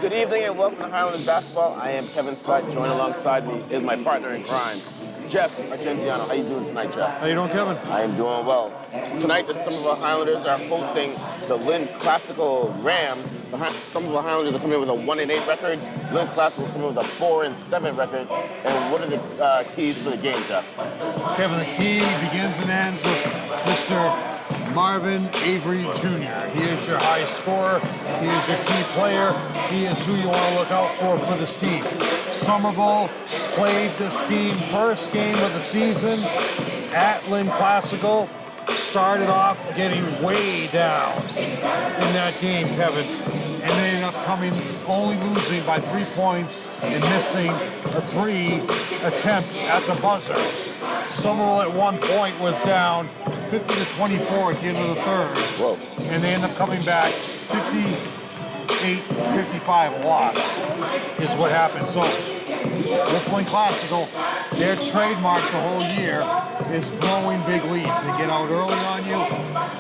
Good evening and welcome to Highlanders Basketball. I am Kevin Scott. Joined alongside me is my partner in crime, Jeff Argenziano. How you doing tonight, Jeff? How you doing, Kevin? I am doing well. Tonight, the Somerville Highlanders are hosting the Lynn Classical Rams. The Somerville Highlanders are coming in with a 1-8 record. Lynn Classical is coming in with a 4-7 record. And what are the keys for the game, Jeff? Kevin, the key begins and ends with Mr. Marvin Avery Jr. He is your high scorer. He is your key player. He is who you want to look out for this team. Somerville played this team first game of the season at Lynn Classical. Started off getting way down in that game, Kevin, and they ended up only losing by 3 points and missing a 3 attempt at the buzzer. Somerville at one point was down 50-24 at the end of the third. Whoa. And they end up coming back 58-55 loss is what happened. So with Lynn Classical, their trademark the whole year is blowing big leads. They get out early on you,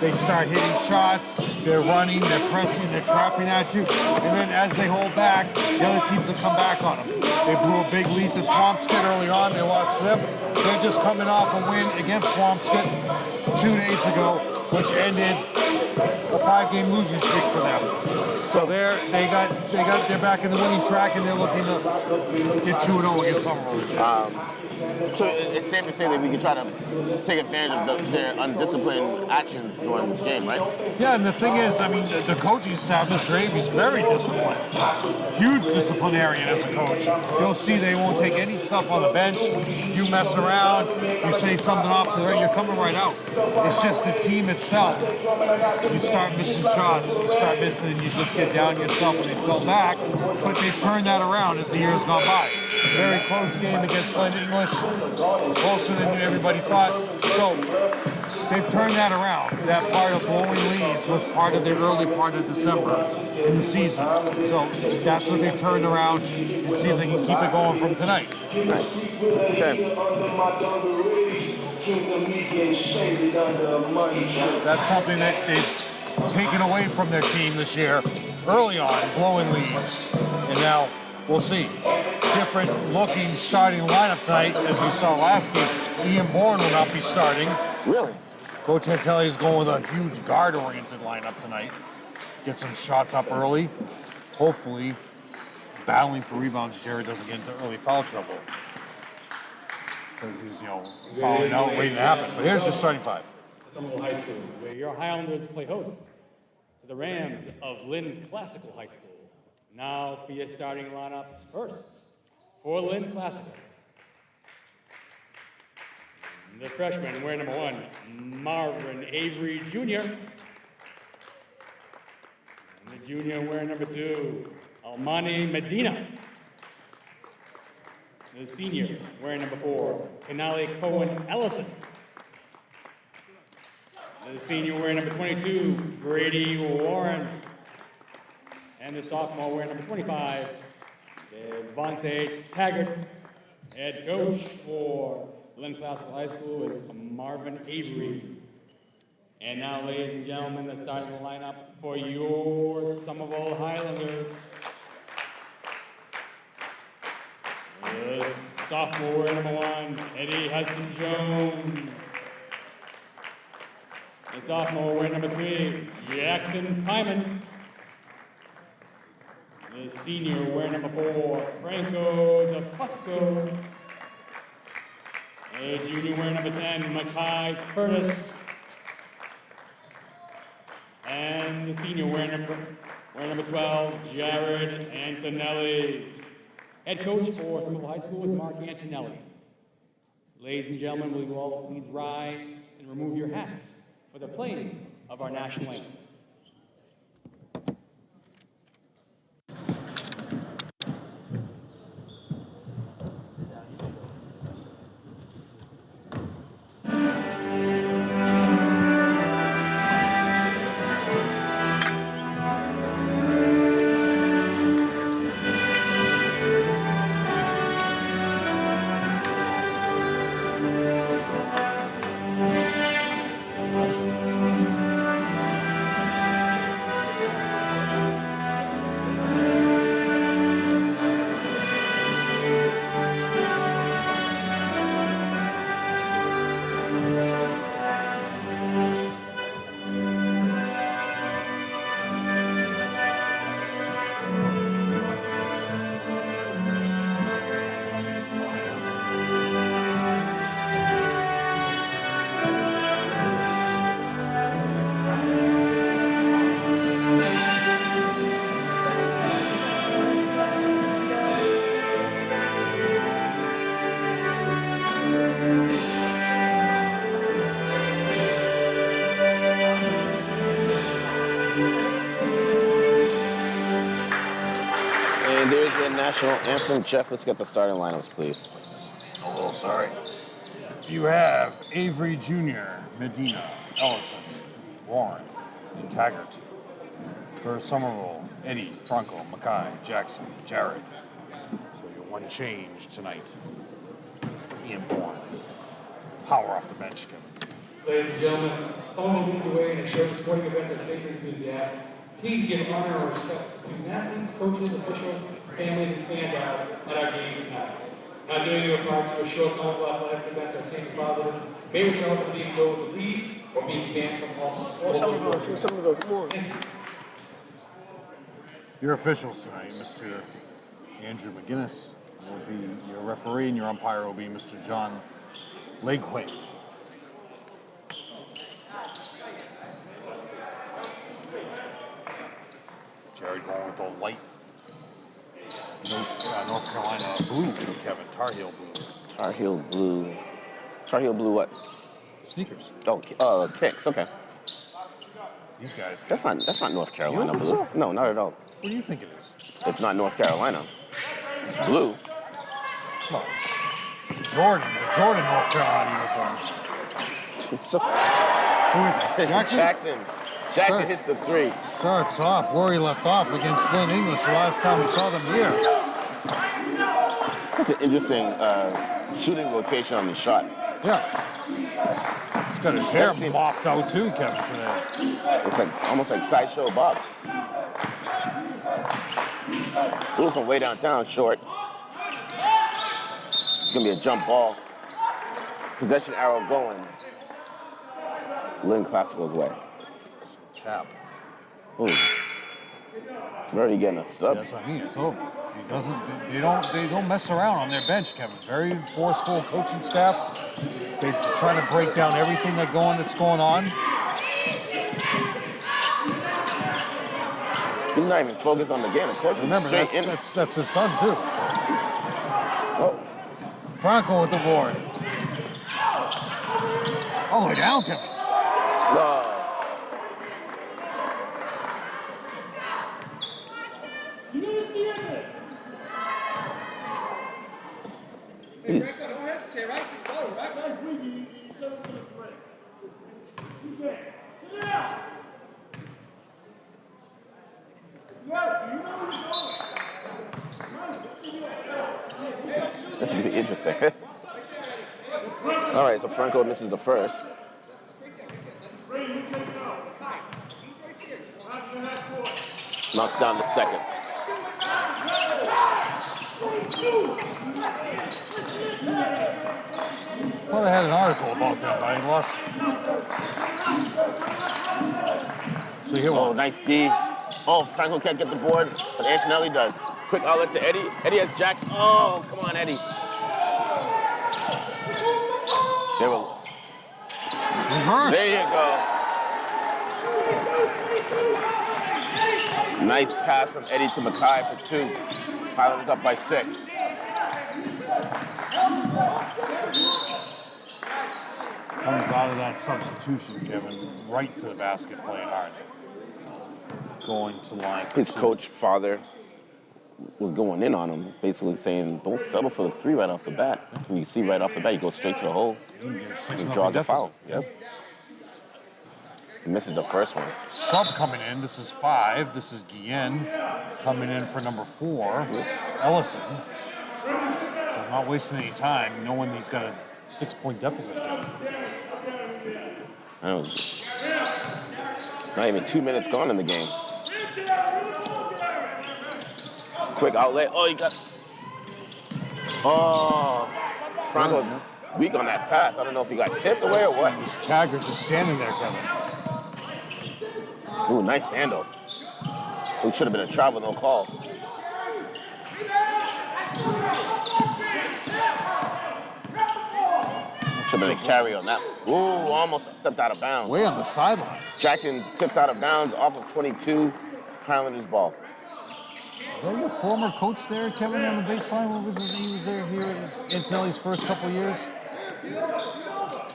they start hitting shots, they're running, they're pressing, they're trapping at you, and then as they hold back, the other teams will come back on them. They blew a big lead to Swampscott early on, they lost to them. They're just coming off a win against Swampscott 2 days ago, which ended a 5-game losing streak for them. So they're back in the winning track, and they're looking to get 2-0 against Somerville. So it's safe to say that we can try to take advantage of their undisciplined actions during this game, right? Yeah, and the thing is, I mean, the coaching staff, Mr. Avery's very disciplined. Huge disciplinarian as a coach. You'll see they won't take any stuff on the bench. You mess around, you say something off to the right, you're coming right out. It's just the team itself. You start missing shots, you start missing, and you just get down yourself and they fell back. But they've turned that around as the years gone by. Very close game against Lynn English, closer than everybody thought. So they've turned that around. That part of blowing leads was part of the early part of December in the season. So that's what they've turned around and see if they can keep it going from tonight. Nice. Okay. That's something that they've taken away from their team this year early on, blowing leads. And now we'll see. Different looking starting lineup tonight, as you saw last game. Ian Bourne will not be starting. Really? Coach Antelli is going with a huge guard-oriented lineup tonight. Get some shots up early. Hopefully, battling for rebounds, Jared doesn't get into early foul trouble. Because he's, fouling out, waiting to happen. But here's the starting five. Somerville High School, where your Highlanders play host to the Rams of Lynn Classical High School. Now for your starting lineups first. For Lynn Classical, the freshman wearing number 1, Marvin Avery Jr. And the junior wearing number 2, Almani Medina. The senior wearing number 4, Canale Cohen Ellison. The senior wearing number 22, Brady Warren. And the sophomore wearing number 25, Devontae Taggart. Head coach for Lynn Classical High School is Marvin Avery. And now, ladies and gentlemen, the starting lineup for your Somerville Highlanders. The sophomore wearing number 1, Eddie Hudson Jones. The sophomore wearing number 3, Jackson Pyman. The senior wearing number 4, Franco DeFusco. The junior wearing number 10, Makai Curtis. And the senior wearing number 12, Jared Antonelli. Head coach for Somerville High School is Mark Antonelli. Ladies and gentlemen, will you all please rise and remove your hats for the playing of our national anthem. national anthem. Jeff, let's get the starting lineups, please. Oh, sorry. You have Avery Jr., Medina, Ellison, Warren, and Taggart. For Somerville, Eddie, Franco, Mackay, Jackson, Jared. So your one change tonight. Ian Bourne. Power off the bench, Kevin. Ladies and gentlemen, someone who moved away and has shown sporting events as sacred enthusiasm, please give honor and respect to student athletes, coaches, officials, families, and fans at our game tonight. Not doing your part to assure Somerville athletics events are safe and positive, may result in being told to leave or being banned from all sports. Come on. Your officials tonight, Mr. Andrew McGinnis will be your referee, and your umpire will be Mr. John Lakeway. Jared going with the light North Carolina blue, Kevin. Tar Heel blue. Tar Heel blue. Tar Heel blue what? Sneakers. Oh, kicks. Okay. These guys. That's not North Carolina You don't blue. think so? No, not at all. What do you think it is? It's not North Carolina. It's blue. No, it's the Jordan North Carolina uniforms. So, Jackson? Jackson hits the three. Starts off where he left off against Lynn English the last time we saw them here. Such an interesting shooting rotation on the shot. Yeah. He's got his hair mopped out too, Kevin, today. Looks like almost like Sideshow Bob. Ooh, from way downtown, short. It's gonna be a jump ball. Possession arrow going. Lynn Classical's way. Tap. Ooh. We're already getting a sub. That's what I mean. It's over. They don't mess around on their bench, Kevin. Very forceful coaching staff. They're trying to break down everything that's going on. He's not even focused on the game. Of course, Remember, that's his son too. Oh. Franco with the board. All the way down, Kevin. Whoa. He's, this is gonna be interesting. All right, so Franco misses the first. Knocks down the second. I thought I had an article about that, but I lost. So here, Oh, nice D. Oh, Franco can't get the board, but Antonelli does. Quick outlet to Eddie. Eddie has Jackson. Oh, come on, Eddie. Reverse. There you go. Nice pass from Eddie to Mackay for two. Highlanders up by 6. Comes out of that substitution, Kevin, right to the basket, playing hard. Going to line for His two. coach, father, was going in on him, basically saying, don't settle for the 3 right off the bat. And you see right off the bat, you go straight to the hole. You get a He 6-0 draws a deficit. foul. Yep. He misses the first one. Sub coming in. This is 5. This is Guillen coming in for number 4. Ellison. So I'm not wasting any time knowing he's got a 6-point deficit. That was not even 2 minutes gone in the game. Quick outlet. Oh, he got. Oh, Franco weak on that pass. I don't know if he got tipped away or what. This Taggart just standing there, Kevin. Ooh, nice handle. It should have been a travel, no call. Should have been a carry on that. Ooh, almost stepped out of bounds. Way on the sideline. Jackson tipped out of bounds off of 22. Highlanders ball. Is that your former coach there, Kevin, on the baseline? What was his? He was there here at Antonelli's first couple years.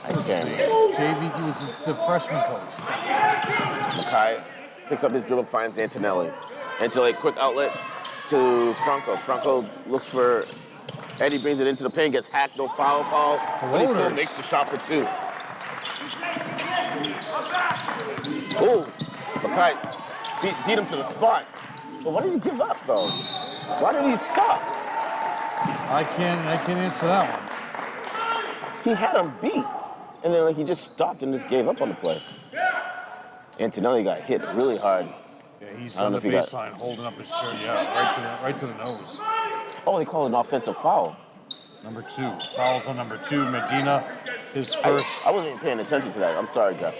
I can't remember. JV, he was the freshman coach. Mackay picks up his dribble, finds Antonelli. Antonelli, quick outlet. to Franco. Franco looks for Eddie, brings it into the paint, gets hacked, no foul call. But he still Floaters. makes the shot for 2. Oh, Makai beat him to the spot. But why did he give up though? Why did he stop? I can't answer that one. He had him beat. And then like he just stopped and just gave up on the play. Antonelli got hit really hard. Yeah, he's I don't on know the if he got- baseline holding up his shirt. Yeah, right to the nose. Oh, they called an offensive foul. Number 2. Fouls on number 2. Medina, his first. I wasn't even paying attention to that. I'm sorry, Jeff.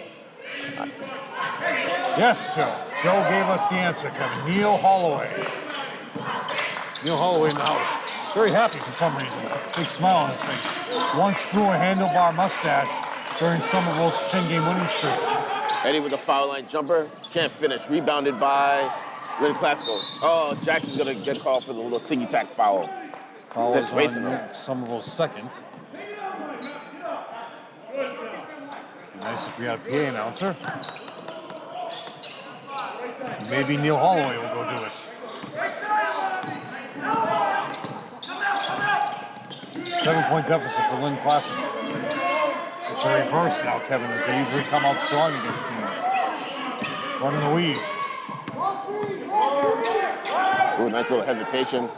Yes, Joe. Joe gave us the answer, Kevin. Neil Holloway. Neil Holloway in the house. Very happy for some reason. Big smile on his face. Once grew a handlebar mustache during Somerville's 10-game winning streak. Eddie with a foul line jumper. Can't finish. Rebounded by Lynn Classico. Oh, Jackson's going to get called for the little ticky-tack foul. Foul Just is racing on us. Somerville's second. Nice if we had a PA announcer. Maybe Neil Holloway will go do it. 7-point deficit for Lynn Classic. It's a reverse now, Kevin, as they usually come out strong against teams. Running the weave. Ooh, nice little hesitation.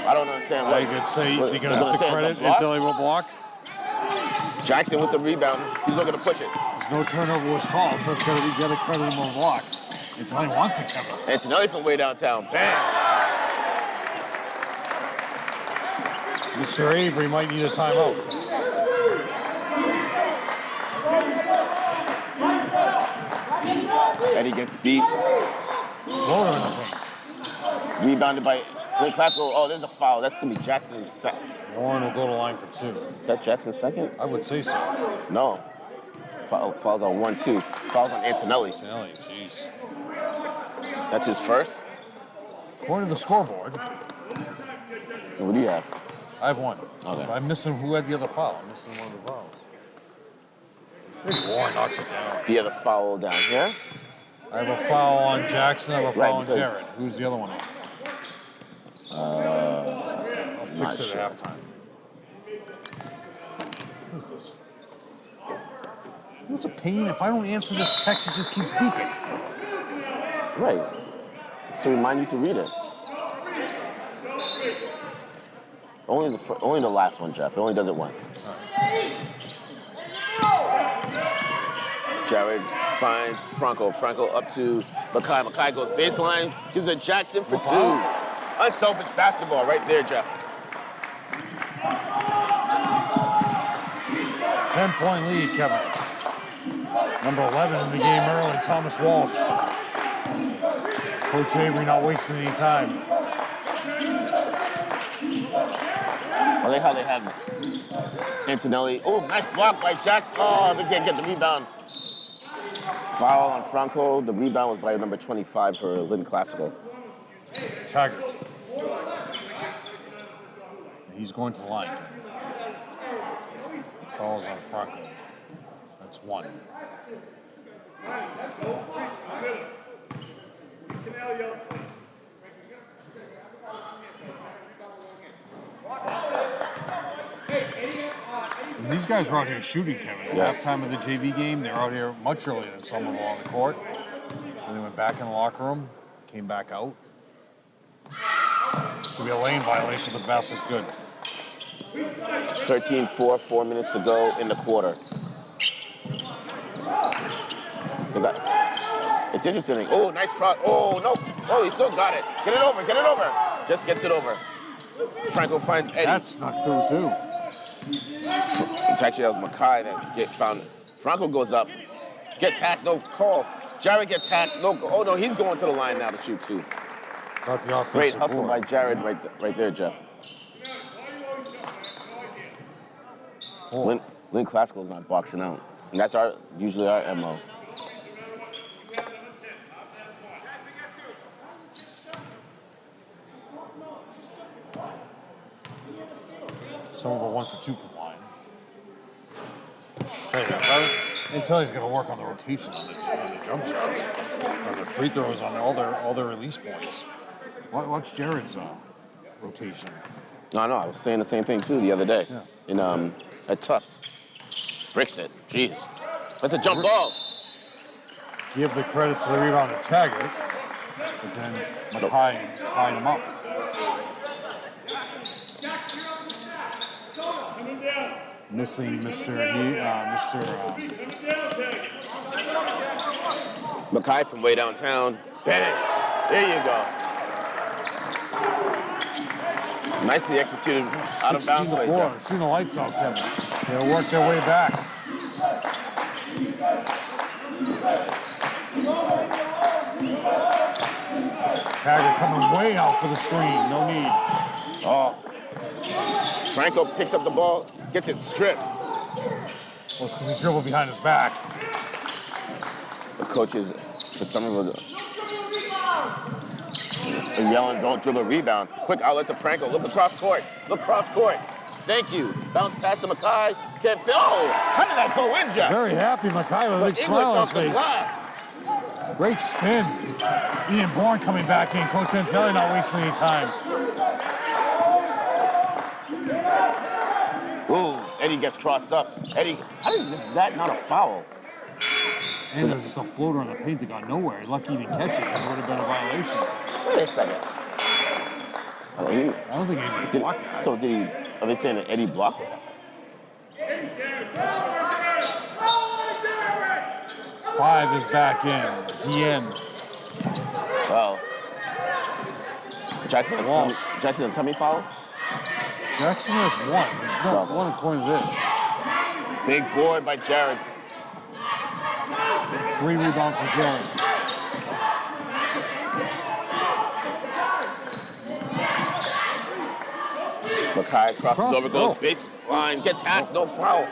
I don't understand I why. could say what- you're going to they're have to say it's a credit block? until they will block. Jackson with the rebound. He's looking to push it. There's no turnover was called, so it's got to be got to credit him on block. Until he wants it, Kevin. Antonelli from way downtown. Bam! Mr. Avery might need a timeout. Eddie gets beat. Floater in the paint. Rebounded by Lynn Classico. Oh, there's a foul. That's going to be Jackson's second. Warren will go to line for 2. Is that Jackson's second? I would say so. No. Fouls on 1-2. Fouls on Antonelli. Antonelli, jeez. That's his first. According to the scoreboard, What do you have? I have 1. Okay. But I'm missing who had the other foul. I'm missing one of the fouls. Maybe Warren knocks it down. The other foul down here. I have a foul on Jackson. I have a foul on because- Jared. Who's the other one on? I'll fix not it sure. at halftime. What is this? What's a pain? If I don't answer this text, it just keeps beeping. Right. So remind you to read it. Only the last one, Jeff. It only does it once. Jared finds Franco. Franco up to Makai. Makai goes baseline. Gives it to Jackson for 2. Unselfish basketball right there, Jeff. 10-point lead, Kevin. Number 11 in the game early, Thomas Walsh. Coach Avery not wasting any time. I like how they had Antonelli. Oh, nice block by Jackson. Oh, they can't get the rebound. Foul on Franco. The rebound was by number 25 for Lynn Classico. Taggart. He's going to the line. Fouls on Franco. That's 1. And these guys were out here shooting, Kevin. At Yeah. halftime of the JV game, they're out here much earlier than Somerville on the court. And they went back in the locker room, came back out. Should be a lane violation, but the basket's good. 13-4, 4 minutes to go in the quarter. It's interesting. Oh, nice cross. Oh, no. Oh, he still got it. Get it over, get it over. Just gets it over. Franco finds Eddie. That snuck through, too. Actually, that was Makai that found. Franco goes up, gets hacked, no call. Jared gets hacked, no call. Oh, no, he's going to the line now to shoot, too. Got the offensive Great hustle by board. Jared right there, Jeff. 4. Lynn Classical's not boxing out. And that's usually our MO. Somerville 1 for 2 from line. Tell you that, until he's going to work on the rotation on the jump shots, on the free throws, on all their release points. Watch Jared's rotation. No, I was saying the same thing too the other day. Yeah. In at Tufts. Bricks it. Jeez. That's a jump ball. Give the credit to the rebound to Taggart, but then Mackay tied him up. Missing Mr. Mackay from way downtown. Bang! There you go. Nicely executed out of 16 bounds to play. 4. Jeff. Shooting the lights out, Kevin. They'll work their way back. Taggart coming way out for the screen. No need. Oh. Franco picks up the ball, gets it stripped. Well, it's because he dribbled behind his back. The coaches, for some of them, are yelling, don't dribble, rebound. Quick outlet to Franco. Look across court. Look cross court. Thank you. Bounce pass to Mackay. Can't fit. Oh, how did that go in, Jack? Very happy Mackay with a big English smile on off his the face. glass. Great spin. Ian Bourne coming back in. Coach Antelli not wasting any time. Ooh, Eddie gets crossed up. Eddie, how is that not a foul? And there's just a floater on the paint that got nowhere. Lucky he didn't catch it because it would have been a violation. Wait a second. I don't think he blocked that. So did he, are they saying that Eddie blocked it? 5 is back in. The end. Well, Jackson Walsh. has how many fouls? Jackson has 1. No, 1 according to this. Big board by Jared. 3 rebounds for Jared. Mackay crosses over, goes baseline, gets hacked, no foul.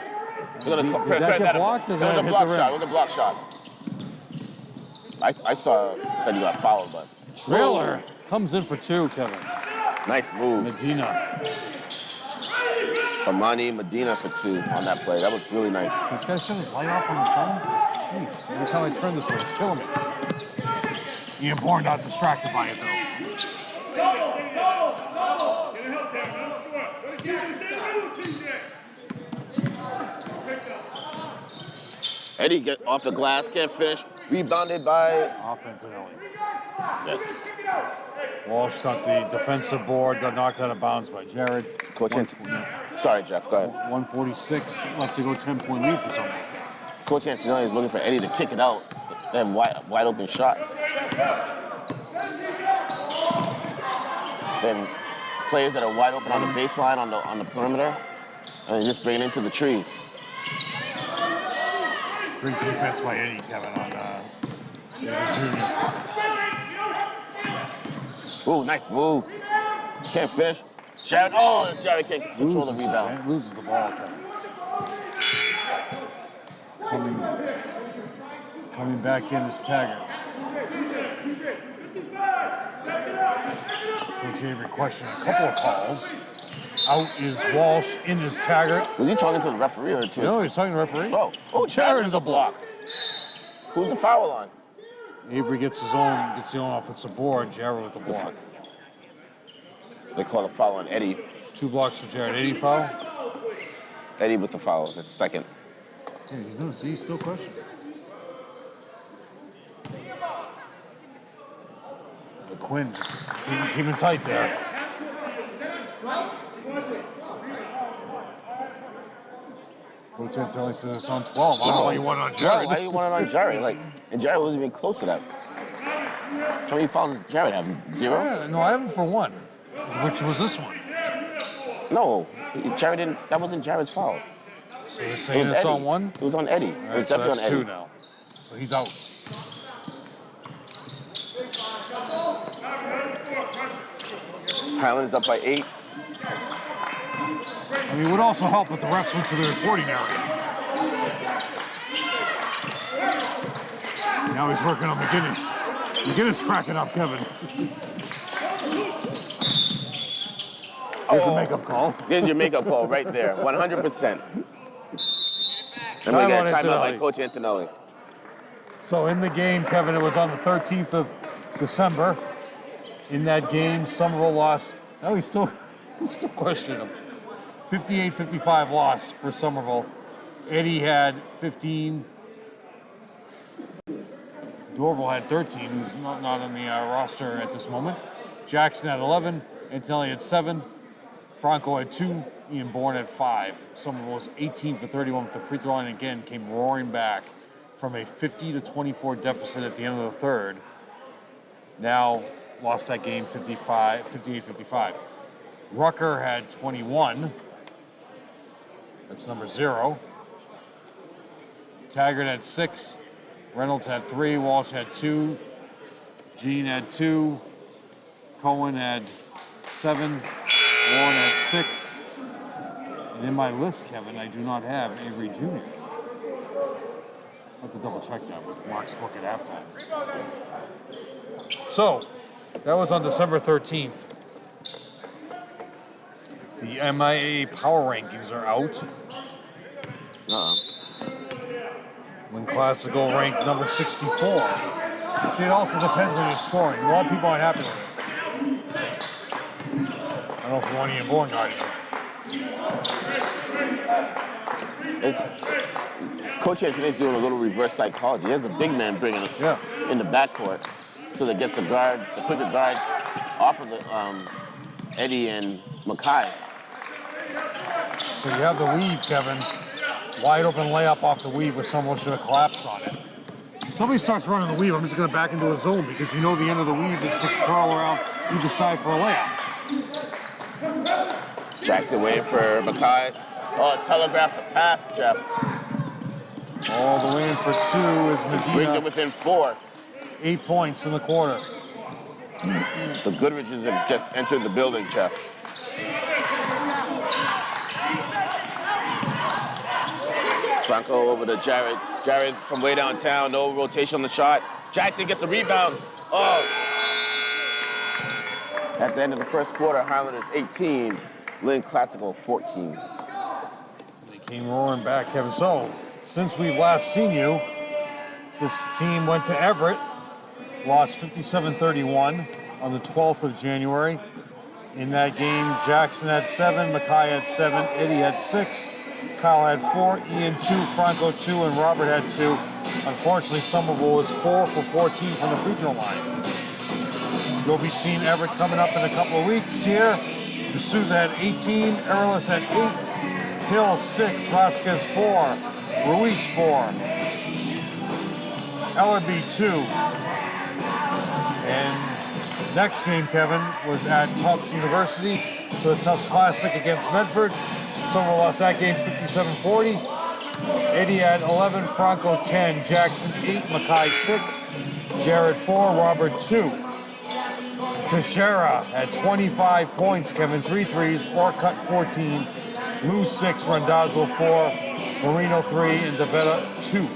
We're gonna Did that get blocked or it did was that a hit block the shot. rim? It was a block shot. I saw that he got fouled, but Trailer comes in for 2, Kevin. nice move. Medina. Amani Medina for 2 on that play. That was really nice. This guy shut his light off on his phone? Jeez, every time I turn this way, it's killing me. Ian Bourne not distracted by it, though. Eddie get off the glass, can't finish. Rebounded by Offensive only. yes. Walsh got the defensive board, got knocked out of bounds by Jared. Coach Sorry, Jeff. Go ahead. 146 left to go, 10-point lead for something like that. Coach Antonelli is looking for Eddie to kick it out. Then wide open shots. Then players that are wide open on the baseline on the perimeter, and just bring it into the trees. Great defense by Eddie, Kevin, on Junior. Ooh, nice move. Can't finish. Jared can't control the rebound. Loses the ball, Kevin. Coming back in is Taggart. Coach Avery questioning a couple of calls. Out is Walsh, in is Taggart. Was he talking to the referee or to No, he's talking to the referee. Oh, Jared in the block. Who's the foul on? Avery gets the own offensive board. Jared with the block. They call a foul on Eddie. 2 blocks for Jared. Eddie foul? Eddie with the foul, his second. Yeah, he's still questioning. Quinn just keeping tight there. Coach Antelli says it's on 12. I don't know why you want it on Jared. Why you want it on Jared? And Jared wasn't even close to that. How many fouls does Jared have? 0? Yeah, no, I have him for 1, which was this one. No, Jared didn't. That wasn't Jared's foul. So you're saying it's Eddie. on 1? It was on Eddie. All It was right, so definitely that's on 2 Eddie. now. So he's out. Highland is up by 8. I mean, it would also help if the refs went to the reporting area. Now he's working on McGinnis. McGinnis cracking up, Kevin. There's a makeup call. There's your makeup call right there, 100%. And we Timeout, got timeout by Antonelli. Coach Antonelli. So in the game, Kevin, it was on the 13th of December. In that game, Somerville lost. No, he's still questioning him. 58-55 loss for Somerville. Eddie had 15. Dorval had 13, who's not on the roster at this moment. Jackson had 11. Antonelli had 7. Franco had 2. Ian Bourne had 5. Somerville was 18 for 31 with the free throw line, and again came roaring back from a 50-24 deficit at the end of the third. Now lost that game 58-55. Rucker had 21. That's number 0. Taggart had 6. Reynolds had 3. Walsh had 2. Jean had 2. Cohen had 7. Warren had 6. And in my list, Kevin, I do not have Avery Jr. I have to double check that with Mark's book at halftime. So, that was on December 13th. The MIAA power rankings are out. Lynn Classical ranked number 64. See, it also depends on your scoring. A lot of people aren't happy with it. I don't know if you want Ian Bourne guarding Coach Anthony's doing a little reverse psychology. He has a big man bringing it in the backcourt so that gets the guards, the quicker guards off of the Eddie and Mackay. So you have the weave, Kevin. Wide open layup off the weave where someone should have collapsed on it. Somebody starts running the weave, I'm just going to back into a zone because you know the end of the weave is to curl around either side for a layup. Jackson waiting for Mackay. Oh, telegraph the pass, Jeff. All the way in for 2 is Medina. Brings it within 4. 8 points in the quarter. The Goodriches have just entered the building, Jeff. Franco over to Jared. Jared from way downtown, no rotation on the shot. Jackson gets a rebound. Oh. At the end of the first quarter, Highlanders 18, Lynn Classical 14. They came roaring back, Kevin. So, since we've last seen you, this team went to Everett, lost 57-31 on the 12th of January. In that game, Jackson had 7, Mackay had 7, Eddie had 6, Kyle had 4, Ian 2, Franco 2, and Robert had 2. Unfortunately, Somerville was 4 for 14 from the free throw line. You'll be seeing Everett coming up in a couple of weeks here. D'Souza had 18, Erlis had 8, Hill 6, Vasquez 4, Ruiz 4, Ellerby 2. And next game, Kevin, was at Tufts University for the Tufts Classic against Medford. Somerville lost that game 57-40. Eddie had 11, Franco 10, Jackson 8, Mackay 6, Jared 4, Robert 2. Teixeira had 25 points, Kevin 3 threes, Orcutt 14, Lou 6, Randazzo 4, Marino 3, and Devetta 2.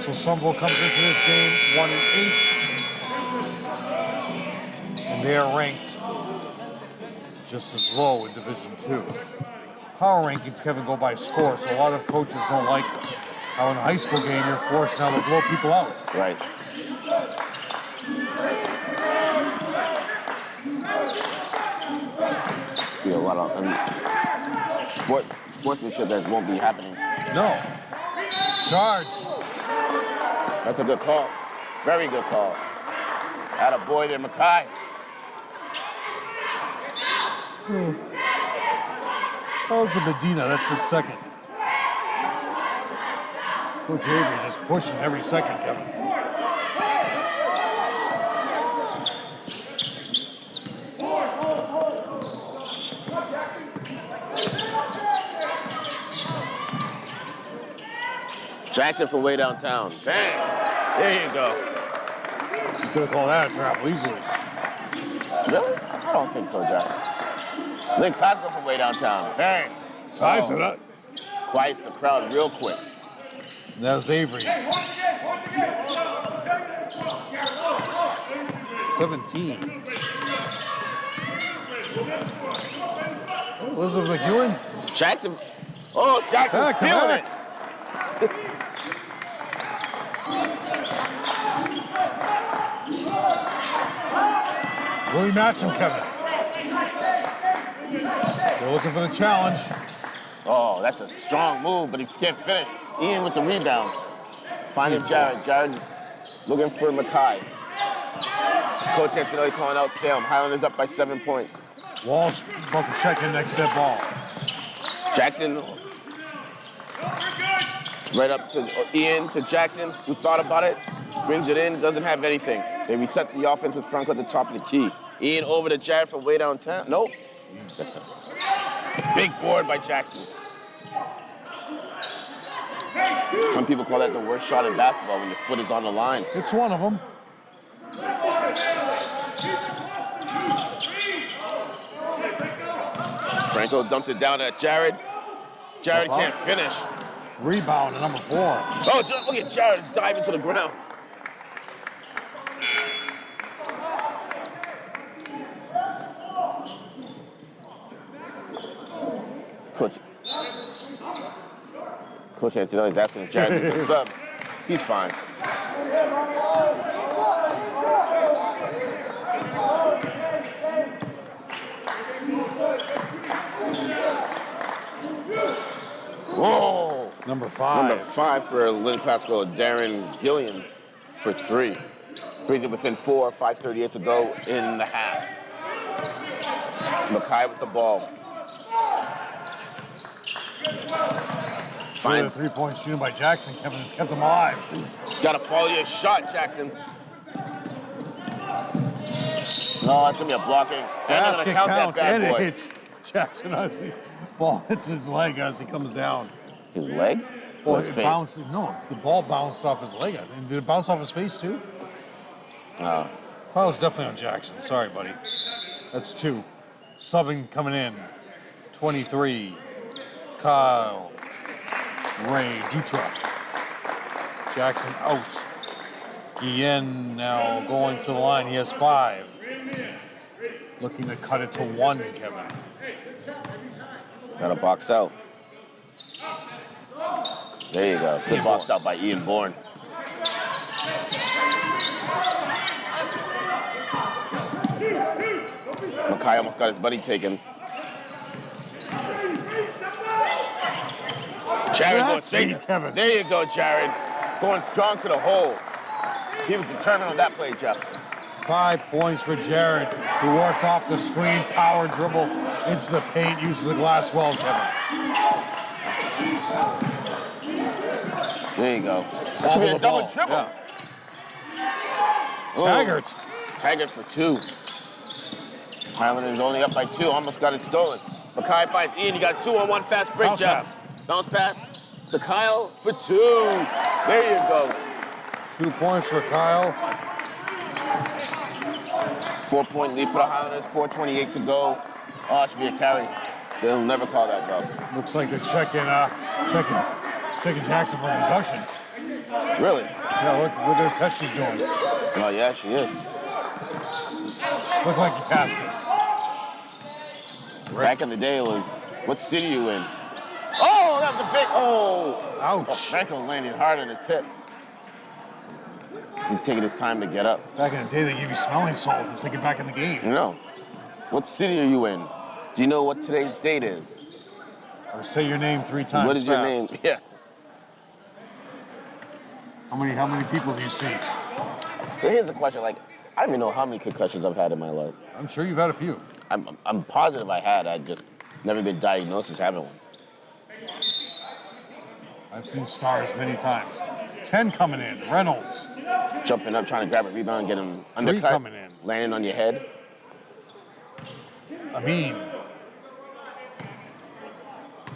So Somerville comes into this game 1-8, and they are ranked just as low in Division 2. Power rankings, Kevin, go by score, so a lot of coaches don't like how in a high school game you're forced now to blow people out. Right. Be a lot of sportsmanship that won't be happening. No. Charge. That's a good call. Very good call. Attaboy there, Mackay. That was a Medina. That's his second. Coach Avery just pushing every second, Kevin. Jackson from way downtown. Bang! There you go. You could have called that a travel easily. Really? I don't think so, Jackson. Lynn Classical from way downtown. Bang! Ties it up. Quiets the crowd real quick. That was Avery. 17. Elizabeth McEwen. Jackson. Oh, Jackson's feeling it. Will he match him, Kevin? They're looking for the challenge. Oh, that's a strong move, but he can't finish. Ian with the rebound. Finding Jared. Jared looking for Mackay. Coach Antonelli calling out Salem. Highlanders up by 7 points. Walsh about to check in next to that ball. Jackson right up to Ian, to Jackson, who thought about it, brings it in, doesn't have anything. They reset the offense with Franco at the top of the key. Ian over to Jared from way downtown. Nope. Big board by Jackson. Some people call that the worst shot in basketball when your foot is on the line. It's one of them. Franco dumps it down at Jared. Jared can't finish. Rebound, number 4. Oh, look at Jared dive into the ground. Coach Antonelli's asking if Jared needs a sub. He's fine. Whoa! Number 5. Number 5 for Lynn Classical, Darren Gillian for 3. Brings it within 4, 5:38 to go in the half. Mackay with the ball. The 3-point shooting by Jackson. Kevin has kept him alive. Gotta follow your shot, Jackson. No, it's gonna be a blocking. Basket counts, and that bad it boy. hits Jackson as the ball hits his leg as he comes down. His leg? Well, Or his it face? bounced. No, the ball bounced off his leg. And did it bounce off his face too? Foul was definitely on Jackson. Sorry, buddy. That's 2. Subbing coming in. 23. Kyle. Ray Dutra. Jackson out. Guillen now going to the line. He has 5. Looking to cut it to 1, Kevin. Gotta box out. There you go. Good box out by Ian Bourne. Mackay almost got his buddy taken. Jared going straight. Kevin. There you go, Jared. Going strong to the hole. He was determined on that play, Jeff. 5 points for Jared, who worked off the screen, power dribble into the paint, uses the glass well, Kevin. There you go. That should be a double dribble. Yeah. Taggart. Taggart for 2. Highlanders only up by 2, almost got it stolen. Mackay finds Ian, you got 2-on-1 fast break, Bounce Jeff. pass. Bounce pass to Kyle for 2. There you go. 2 points for Kyle. 4-point lead for the Highlanders, 4:28 to go. Oh, it should be a carry. They'll never call that, though. Looks like they're checking Jackson for concussion. Really? Yeah, look at the test she's doing. Oh, yeah, she is. Looked like he passed it. Back in the day, it was, what city you in? Oh, that was a big, oh. Ouch. Franco landed hard on his hip. He's taking his time to get up. Back in the day, they gave you smelling salts to take it back in the game. You know, what city are you in? Do you know what today's date is? Or say your name 3 times What is your fast. name? Yeah. How many people do you see? But here's the question, like, I don't even know how many concussions I've had in my life. I'm sure you've had a few. I'm positive I had. I just never been diagnosed as having one. I've seen stars many times. 10 coming in. Reynolds. Jumping up, trying to grab a rebound, get him 3 undercut. coming in. Landing on your head. Amin.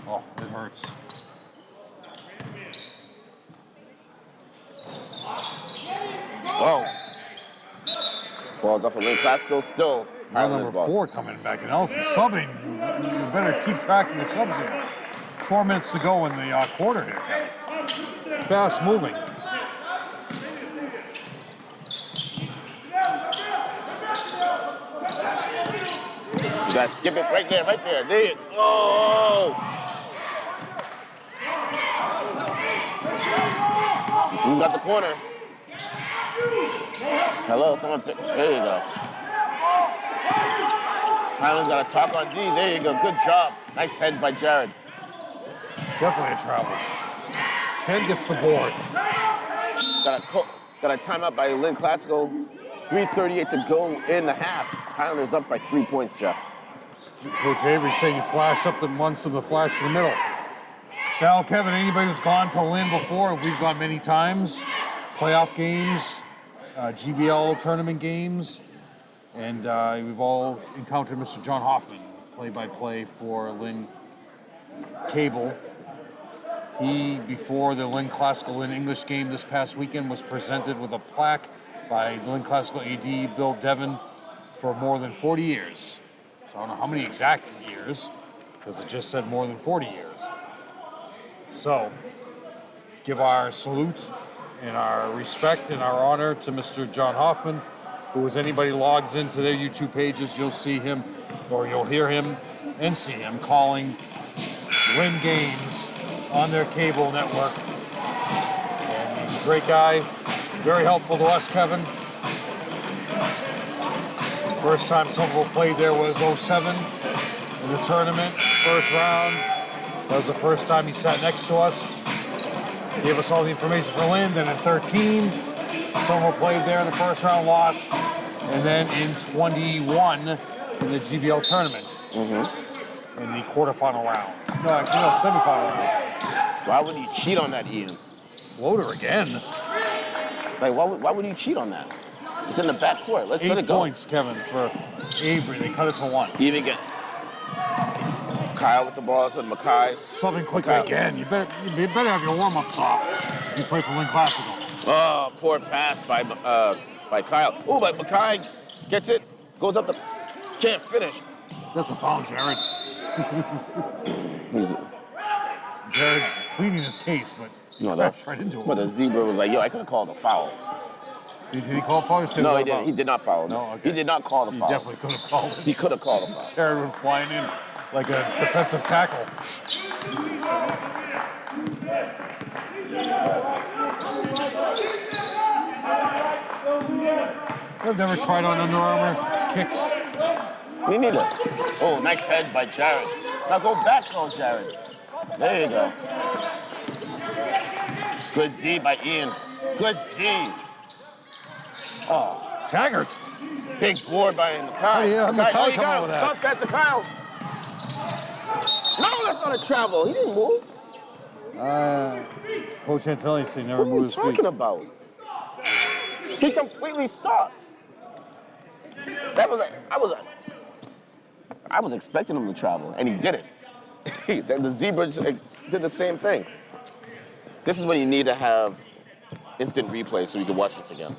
Oh, it hurts. Oh. Ball's off of Lynn Classical, still. Now Highlanders number ball. 4 coming back in. Elson subbing. You better keep track of your subs here. 4 minutes to go in the quarter here, Kevin. Fast moving. You gotta skip it right there, right there. There you go. Oh! Who's got the corner? Hello, someone pick. There you go. Highlanders got a talk on D. There you go. Good job. Nice head by Jared. Definitely a travel. 10 gets the board. Got a timeout by Lynn Classical. 3:38 to go in the half. Highlanders up by 3 points, Jeff. Coach Avery saying you flash up the months of the flash in the middle. Now, Kevin, anybody who's gone to Lynn before, we've gone many times, playoff games, GBL tournament games, and we've all encountered Mr. John Hoffman, play-by-play for Lynn Cable. He, before the Lynn Classical Lynn English game this past weekend, was presented with a plaque by the Lynn Classical AD, Bill Devon, for more than 40 years. So I don't know how many exact years, because it just said more than 40 years. So, give our salute and our respect and our honor to Mr. John Hoffman, who, as anybody logs into their YouTube pages, you'll see him, or you'll hear him and see him calling Lynn games on their cable network. And he's a great guy, very helpful to us, Kevin. First time Somerville played there was 07 in the tournament, first round. That was the first time he sat next to us. Gave us all the information for Lynn. Then in 13, Somerville played there in the first round, lost. And then in 21, in the GBL tournament, in the quarterfinal round. No, actually, no, semifinal round. Why would you cheat on that, Ian? Floater again. Like, why would you cheat on that? It's in the back court. Let's let it 8 go. points, Kevin, for Avery. They cut it to 1. You even get Kyle with the ball to Mackay. Subbing quickly again. You better have your warm-ups off if you play for Lynn Classical. Oh, poor pass by Kyle. Oh, but Mackay gets it, goes up the, can't finish. That's a foul, Jared. Jared pleading his case, but crashed right into him. But the zebra was like, yo, I could have called a foul. Did he call a foul? No, he didn't. He did not foul. No, okay. He did not call the foul. He definitely could have called it. He could have called a foul. Jared went flying in like a defensive tackle. I've never tried on Under Armour kicks. Me neither. Oh, nice head by Jared. Now go back, though, Jared. There you go. Good D by Ian. Good D. Oh, Taggart. big board by Mackay. Oh, yeah, Mackay come out with that. Bounce pass to Kyle. No, that's not a travel. He didn't move. Coach Antelli said never What are move you his feet. talking about? He completely stopped. I was expecting him to travel, and he didn't. The zebra just did the same thing. This is when you need to have instant replay so you can watch this again.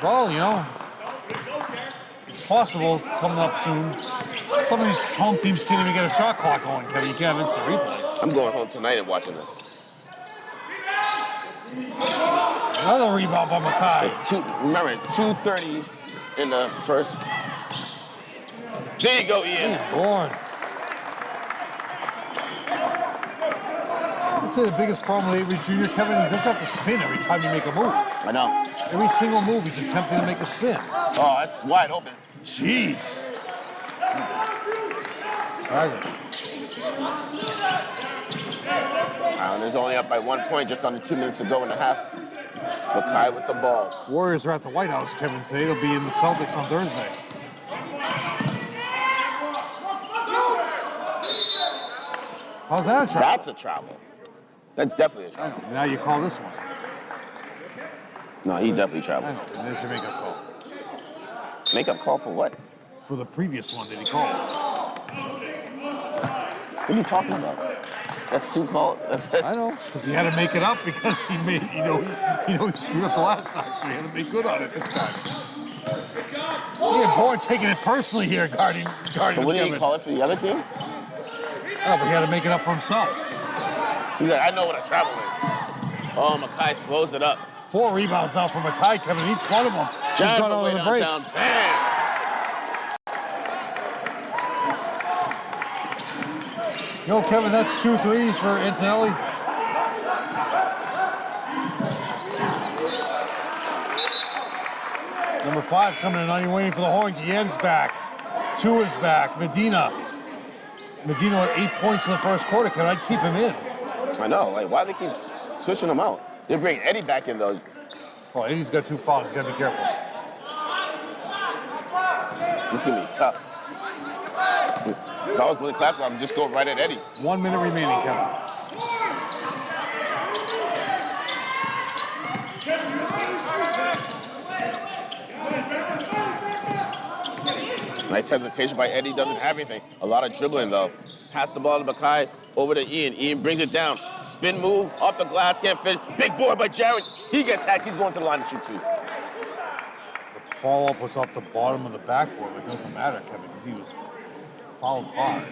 Well, you know, it's possible coming up soon. Some of these home teams can't even get a shot clock going, Kevin. You can't have instant replay. I'm going home tonight and watching this. Another rebound by Mackay. Remember, 2:30 in the first. There you go, Ian. Born. I'd say the biggest problem with Avery Jr., Kevin, he doesn't have to spin every time you make a move. I know. Every single move, he's attempting to make a spin. Oh, that's wide open. Jeez. Tiger. Islanders only up by 1 point, just under 2 minutes to go in the half. Mackay with the ball. Warriors are at the White House, Kevin, today. They'll be in the Celtics on Thursday. How's that a travel? That's a travel. That's definitely a I travel. know. Now you call this one. No, he definitely I traveled. know. And there's your makeup call. Makeup call for what? For the previous one that he called. What are you talking about? That's too called. I know, because he had to make it up because he made, he screwed up the last time, so he had to make good on it this time. Yeah, Bourne taking it personally here, guarding But what did he Kevin. call it for the other team? Oh, but he had to make it up for himself. He's like, I know what a travel is. Oh, Mackay slows it up. 4 rebounds now for Mackay, Kevin, each one of them. He's Jared gone from out way of the break. downtown. Bam! Yo, Kevin, that's 2 threes for Antonelli. Number 5 coming in on you, waiting for the horn. Guillen's back. Two is back. Medina with 8 points in the first quarter. Can I keep him in? I know. Like, why they keep switching him out? They bring Eddie back in though. Oh, Eddie's got 2 fouls. He's got to be careful. This is gonna be tough. If I was Lynn Classical, I'm just going right at Eddie. 1 minute remaining, Kevin. Nice hesitation by Eddie. Doesn't have anything. A lot of dribbling though. Pass the ball to Makai over to Ian. Ian brings it down. Spin move off the glass. Can't finish. Big board by Jared. He gets hacked. He's going to the line to shoot two. The follow-up was off the bottom of the backboard, but it doesn't matter, Kevin, because he was fouled hard.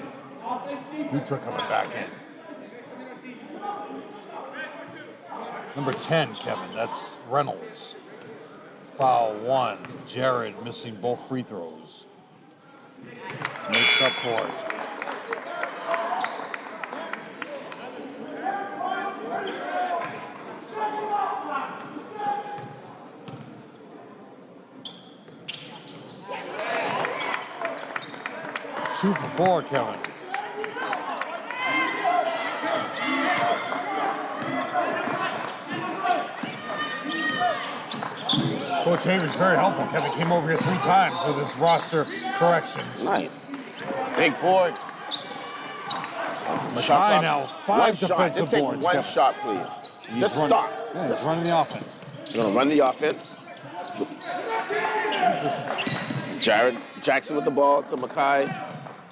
Dutra coming back in. Number 10, Kevin, that's Reynolds. Foul 1. Jared missing both free throws. Makes up for it. Two for 4, Kevin. Coach Avery's very helpful. Kevin came over here 3 times with his roster corrections. Nice. Big board. Makai now 5 defensive Just take boards. one Kevin. shot, please. Just stop. Yeah, he's running the offense. He's gonna run the offense. Jared Jackson with the ball to Makai.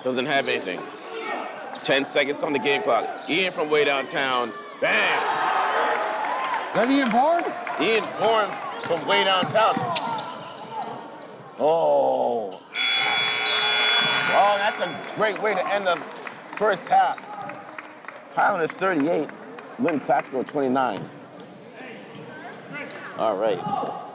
Doesn't have anything. 10 seconds on the game clock. Ian from way downtown. Bam! Is that Ian Bourne? Ian Bourne from way downtown. Oh. Oh, that's a great way to end the first half. Highlanders 38, Lynn Classical 29. All right.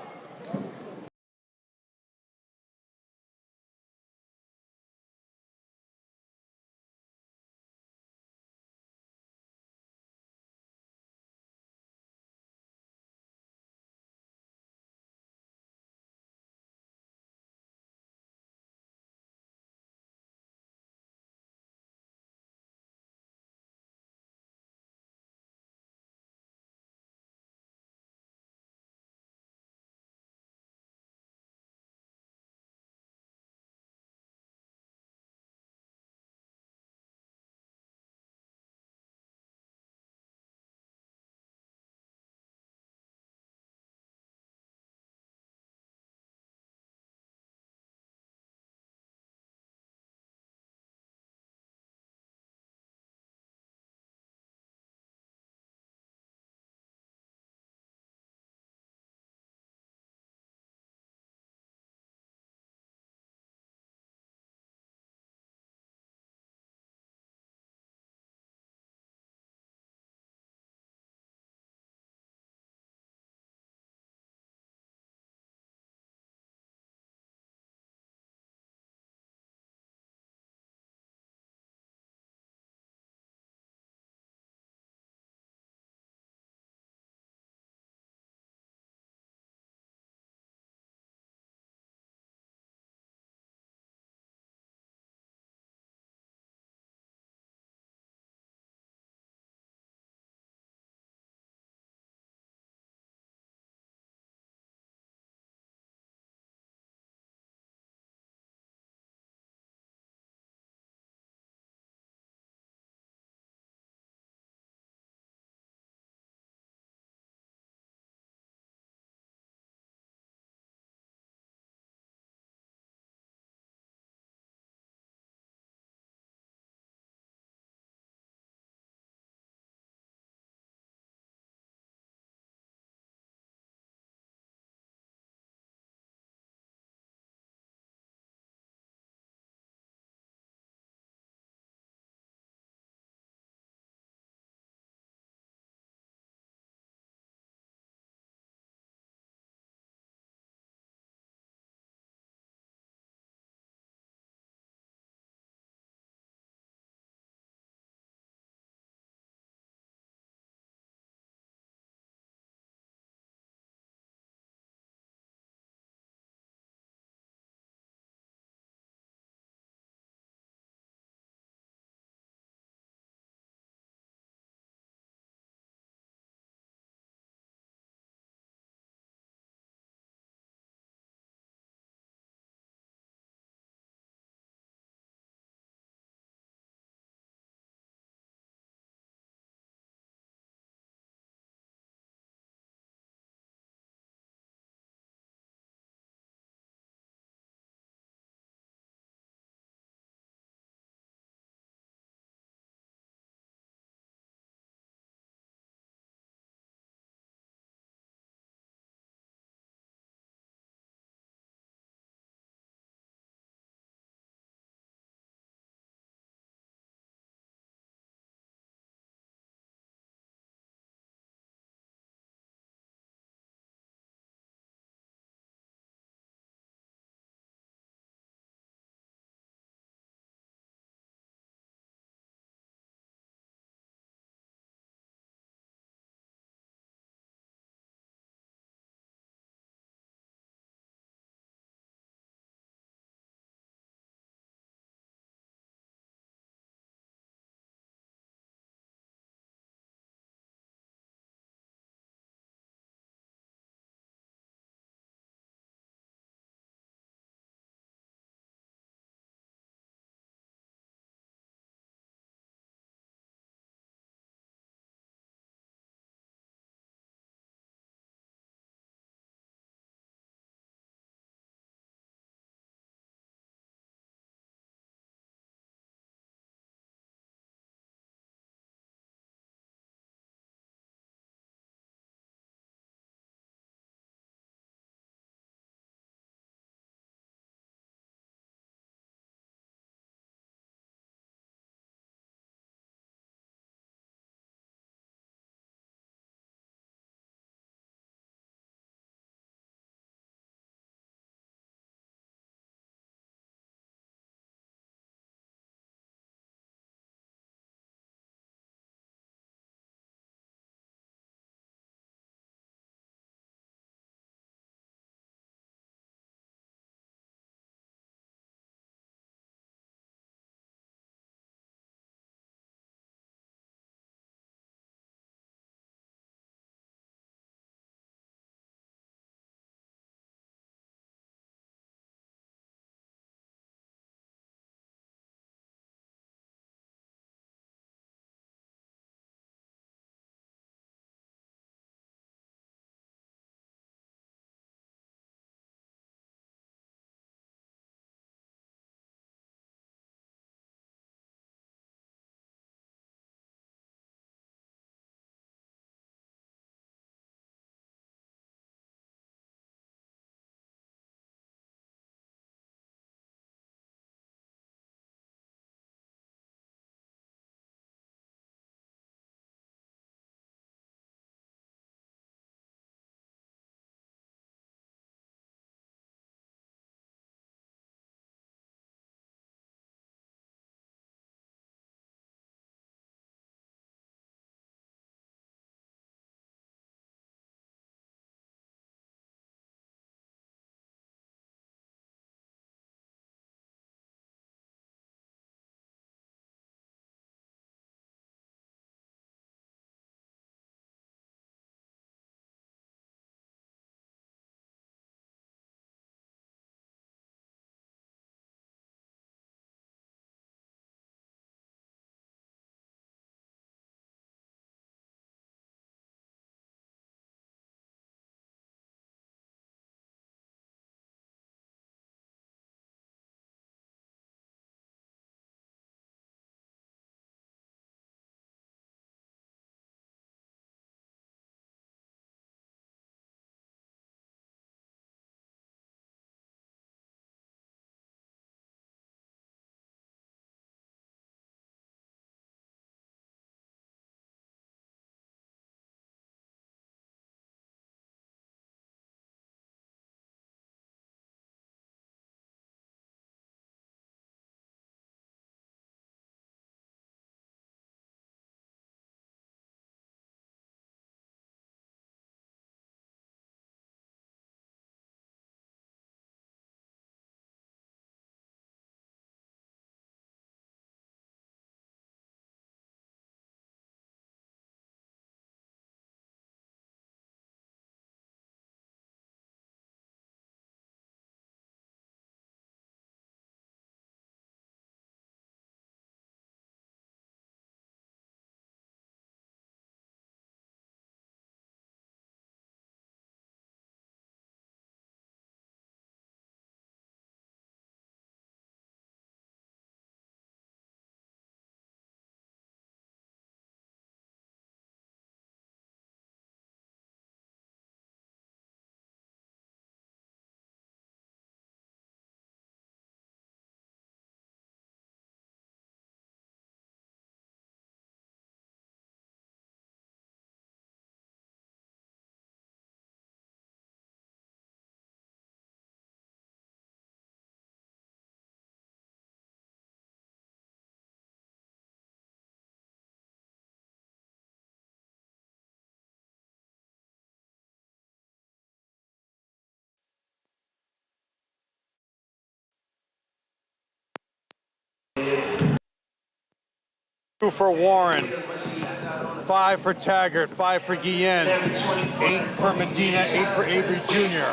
2 for Warren, 5 for Taggart, 5 for Guillen, 8 for Medina, 8 for Avery Jr.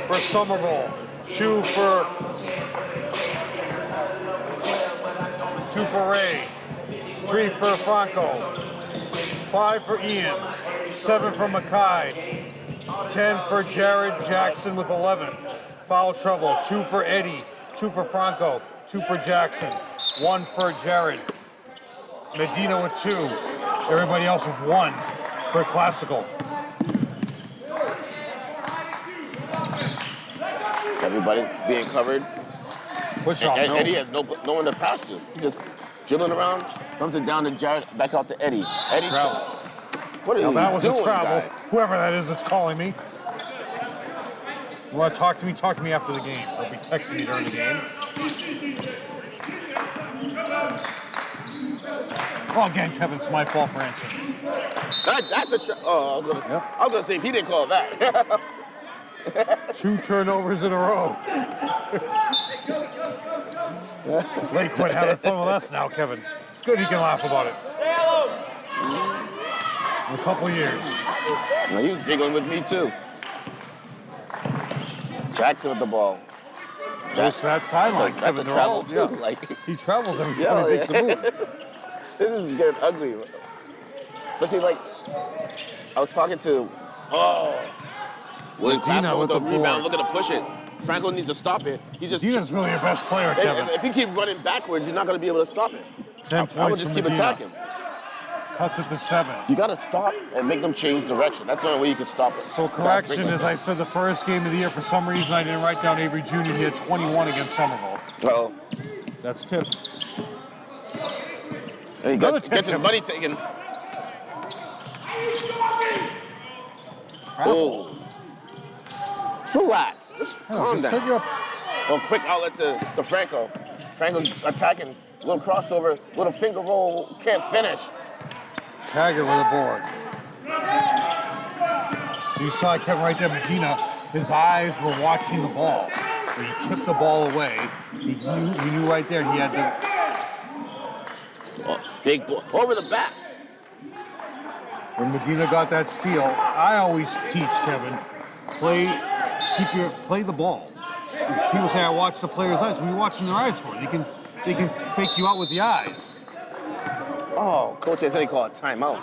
For Somerville, 2 for Ray, 3 for Franco, 5 for Ian, 7 for Mackay, 10 for Jared Jackson with 11. Foul trouble, 2 for Eddie, 2 for Franco, 2 for Jackson, 1 for Jared. Medina with 2. Everybody else with 1 for Classical. Everybody's being covered. Push off. And Eddie has no one to pass to. He's just dribbling around, thumbs it down to Jared, back out to Eddie. Eddie, Travel. what are you That was doing, a travel. guys? Whoever that is that's calling me. You want to talk to me? Talk to me after the game. They'll be texting me during the game. Well, again, Kevin, it's my fault for answering. That's a I was gonna say if he didn't call that. 2 turnovers in a row. Lakewood having fun with us now, Kevin. It's good he can laugh about it. In a couple of years. No, he was giggling with me too. Jackson with the ball. Goes to that sideline, That's Kevin. a They're travel all- too. yeah. Like, He travels every time he makes a move. This is getting ugly. But see, like, I was talking to, William Medina Classical with with the the rebound, board. looking to push it. Franco needs to stop it. He's just Medina's really your best player, Kevin. if you keep running backwards, you're not going to be able to stop it. 10 I would points just from keep Medina. attacking. Cuts it to 7. You got to stop and make them change direction. That's the only way you can stop it. So correction, as I said, the first game of the year, for some reason I didn't write down Avery Jr. He had 21 against Somerville. Uh-oh. That's tipped. And he Another gets his tip. money taken. Oh. Relax. Just calm Just set down. you up. Well, quick outlet to Franco. Franco's attacking. Little crossover, little finger roll, can't finish. Taggart with a board. So you saw Kevin right there, Medina, his eyes were watching the ball. When he tipped the ball away, he knew right there he had to. Oh, big ball. Over the back. When Medina got that steal, I always teach Kevin, play the ball. If people say I watch the players' eyes, what are you watching their eyes for? They can fake you out with the eyes. Oh, coach has said he called a timeout.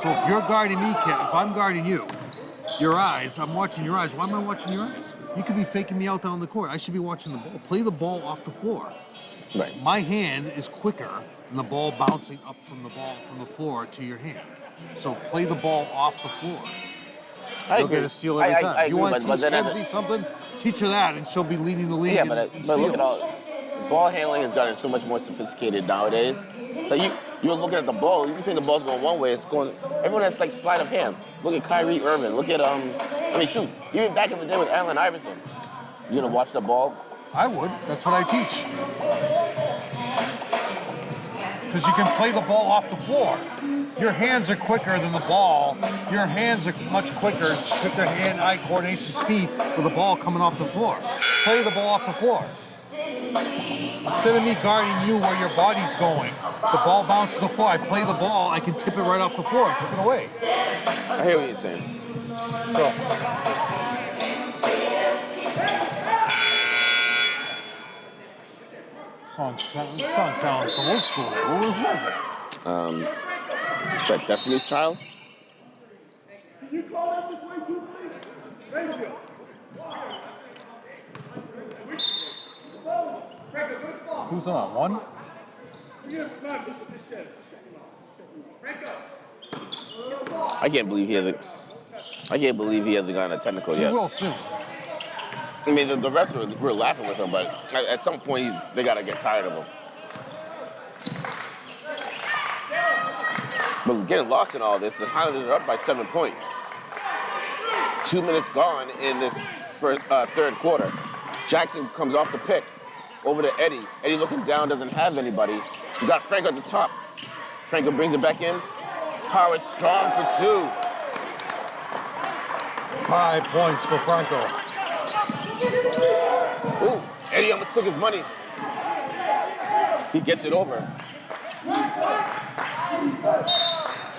So if you're guarding me, Kevin, if I'm guarding you, your eyes, I'm watching your eyes. Why am I watching your eyes? You could be faking me out down the court. I should be watching the ball. Play the ball off the floor. Right. My hand is quicker than the ball bouncing up from the floor to your hand. So play the ball off the floor. You'll get a steal every time. I You agree, want to but teach then Kenzie something? Teach her that, and she'll be leading the league Yeah, in but steals. look at all. Ball handling has gotten so much more sophisticated nowadays. So you're looking at the ball, you think the ball's going one way, it's going. Everyone has like sleight of hand. Look at Kyrie Irving. Look at shoot. Even back in the day with Allen Iverson. You gonna watch the ball? I would. That's what I teach. Because you can play the ball off the floor. Your hands are quicker than the ball. Your hands are much quicker, quicker hand-eye coordination speed with the ball coming off the floor. Play the ball off the floor. Instead of me guarding you where your body's going, the ball bounces to the floor. I play the ball, I can tip it right off the floor and tip it away. I hear what you're saying. So, song sounds some old school there. What was that? Is that Destiny's Child? Can you call that this way too, please? Thank you. Who's on? One? I can't believe he hasn't gotten a technical He yet. will soon. I mean, the rest of us, we're laughing with him, but at some point, they got to get tired of him. But getting lost in all this, the Highlanders are up by 7 points. 2 minutes gone in this third quarter. Jackson comes off the pick over to Eddie. Eddie looking down, doesn't have anybody. You got Franco at the top. Franco brings it back in. Howard strong for 2. 5 points for Franco. Ooh, Eddie almost took his money. He gets it over. Right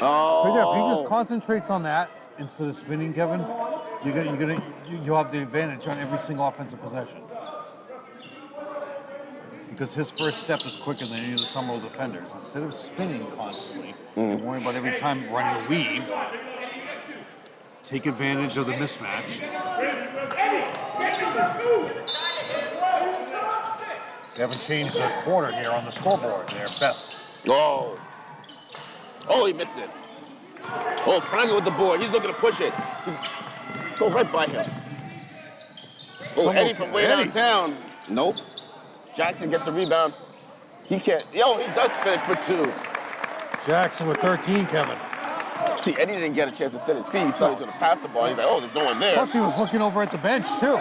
Oh. there, if he just concentrates on that instead of spinning, Kevin, you'll have the advantage on every single offensive possession. Because his first step is quicker than any of the Somerville defenders. Instead of spinning constantly and worrying about every time running a weave, take advantage of the mismatch. They haven't changed the quarter here on the scoreboard there, Beth. Oh. Oh, he missed it. Oh, Franco with the board. He's looking to push it. Go right by him. Oh, Eddie from way downtown. Nope. Jackson gets the rebound. He can't. Yo, he does finish for 2. Jackson with 13, Kevin. See, Eddie didn't get a chance to set his feet. He thought he was going to pass the ball. He's like, oh, there's no one there. Plus, he was looking over at the bench, too.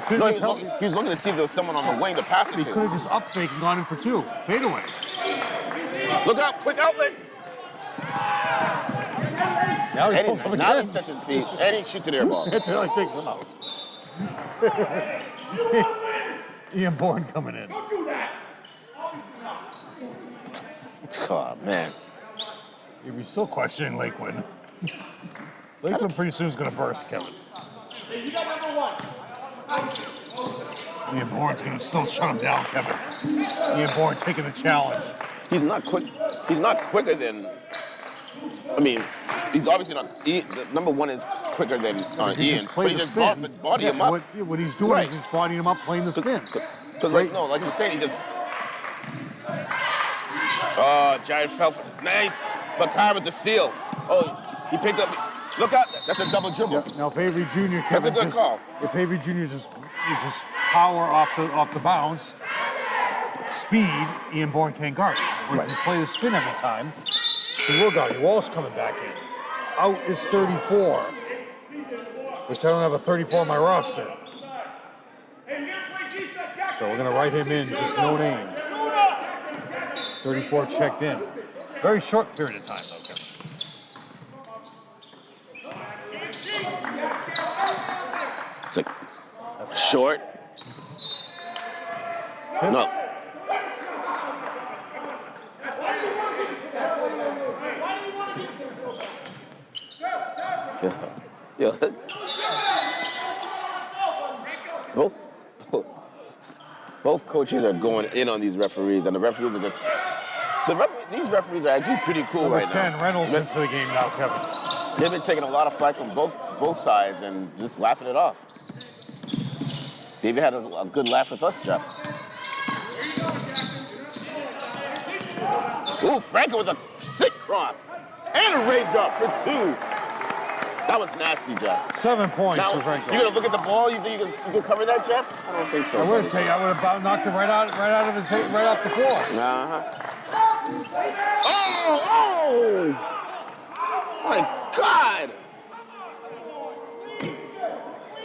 He No, he was looking to see if there was someone on the wing to pass it He to. could have just up fake and gone in for 2. Fade away. Look out, quick outlet. Now he Eddie, pulls up now he again. sets his feet. Eddie shoots an air ball. Until he takes him out. Ian Bourne coming in. Don't do that. Oh, man. If you're still questioning Lakewood, Lakewood pretty soon is going to burst, Kevin. Hey, you got number 1. Ian Bourne's going to still shut him down, Kevin. Ian Bourne taking the challenge. He's not quick. He's not quicker than. I mean, he's obviously not. The number 1 is quicker than He Ian. just played the spin. Body him up. What he's doing is just bodying him up, playing the spin. Because like you're saying, he just. Oh, Giant fell for nice. Bakar with the steal. Oh, he picked up. Look out! That's a double dribble. Now, if Avery Jr. Kevin good call. if Avery Jr. just power off the bounce, speed, Ian Bourne can't guard it. But if you play the spin every time, he will guard you. Wall's coming back in. Out is 34, which I don't have a 34 on my roster. So we're gonna write him in, just no name. 34 checked in. Very short period of time, though, Kevin. It's like short. No. Yeah. Both coaches are going in on these referees, and the referees are just. These referees are actually pretty cool Number right 10, now. Reynolds into the game now, Kevin. They've been taking a lot of flack from both sides and just laughing it off. They even had a good laugh with us, Jeff. Ooh, Franco with a sick cross and a raindrop for 2. That was nasty, Jeff. 7 points Now, for Franco. you gonna look at the ball? You think you can cover that, Jeff? I don't think so. I would have knocked him right out of his head, right off the floor. Uh-huh. Oh! My God!